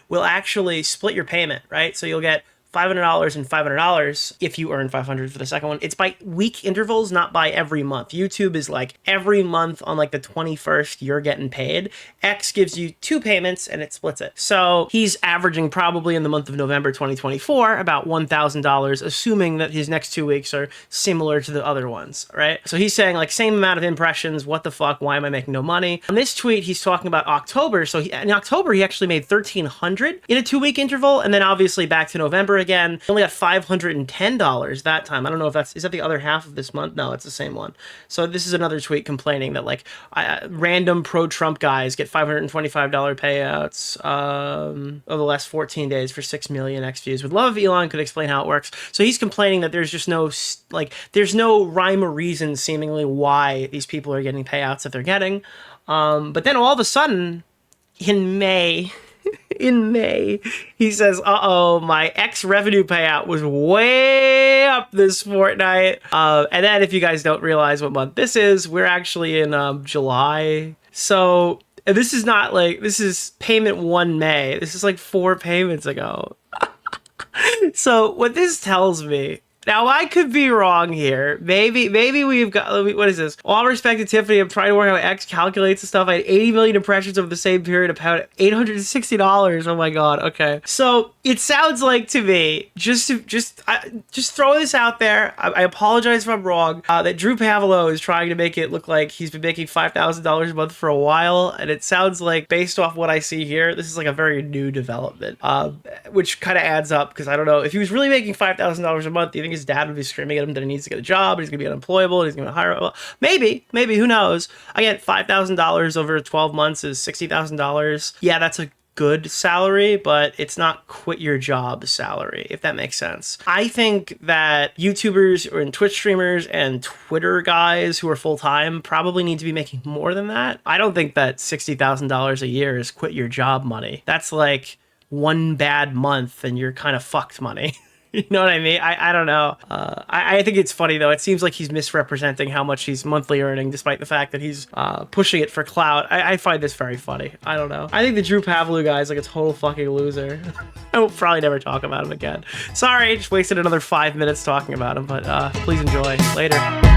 will actually split your payment, right? So you'll get $500 and $500 if you earn $500 for the second one. It's by week intervals, not by every month. YouTube is like every month on like the 21st, you're getting paid. X gives you 2 payments and it splits it. So he's averaging probably in the month of November 2024 about $1,000, assuming that his next 2 weeks are similar to the other ones, right? So he's saying like same amount of impressions. What the fuck? Why am I making no money? On this tweet, he's talking about October. So in October, he actually made $1,300 in a 2-week interval. And then obviously back to November again, he only got $510 that time. I don't know if is that the other half of this month? No, it's the same one. So this is another tweet complaining that like random pro-Trump guys get $525 payouts over the last 14 days for 6 million X views. Would love if Elon could explain how it works. So he's complaining that there's just no there's no rhyme or reason seemingly why these people are getting payouts that they're getting. But then all of a sudden in May, he says, uh-oh, my X revenue payout was way up this fortnight. And then if you guys don't realize what month this is, we're actually in July. So this is not like, this is payment 1 May. This is like 4 payments ago. So what this tells me, now I could be wrong here. Maybe we've got, what is this? All respect to Tiffany, I'm trying to work out how X calculates the stuff. I had 80 million impressions over the same period, about $860. Oh my God. Okay. So it sounds like to me, just throw this out there. I apologize if I'm wrong, that Drew Pavlou is trying to make it look like he's been making $5,000 a month for a while. And it sounds like, based off what I see here, this is like a very new development, which kind of adds up, because I don't know, if he was really making $5,000 a month, do you think his dad would be screaming at him that he needs to get a job, he's gonna be unemployable, and he's gonna hire? Well, maybe, who knows? Again, $5,000 over 12 months is $60,000. Yeah, that's a good salary, but it's not quit your job salary, if that makes sense. I think that YouTubers and Twitch streamers and Twitter guys who are full-time probably need to be making more than that. I don't think that $60,000 a year is quit your job money. That's like 1 bad month and you're kind of fucked money. You know what I mean? I don't know. I think it's funny, though. It seems like he's misrepresenting how much he's monthly earning, despite the fact that he's pushing it for clout. I find this very funny. I don't know. I think the Drew Pavlou guy is like a total fucking loser. I will probably never talk about him again. Sorry, I just wasted another 5 minutes talking about him, but please enjoy. Later.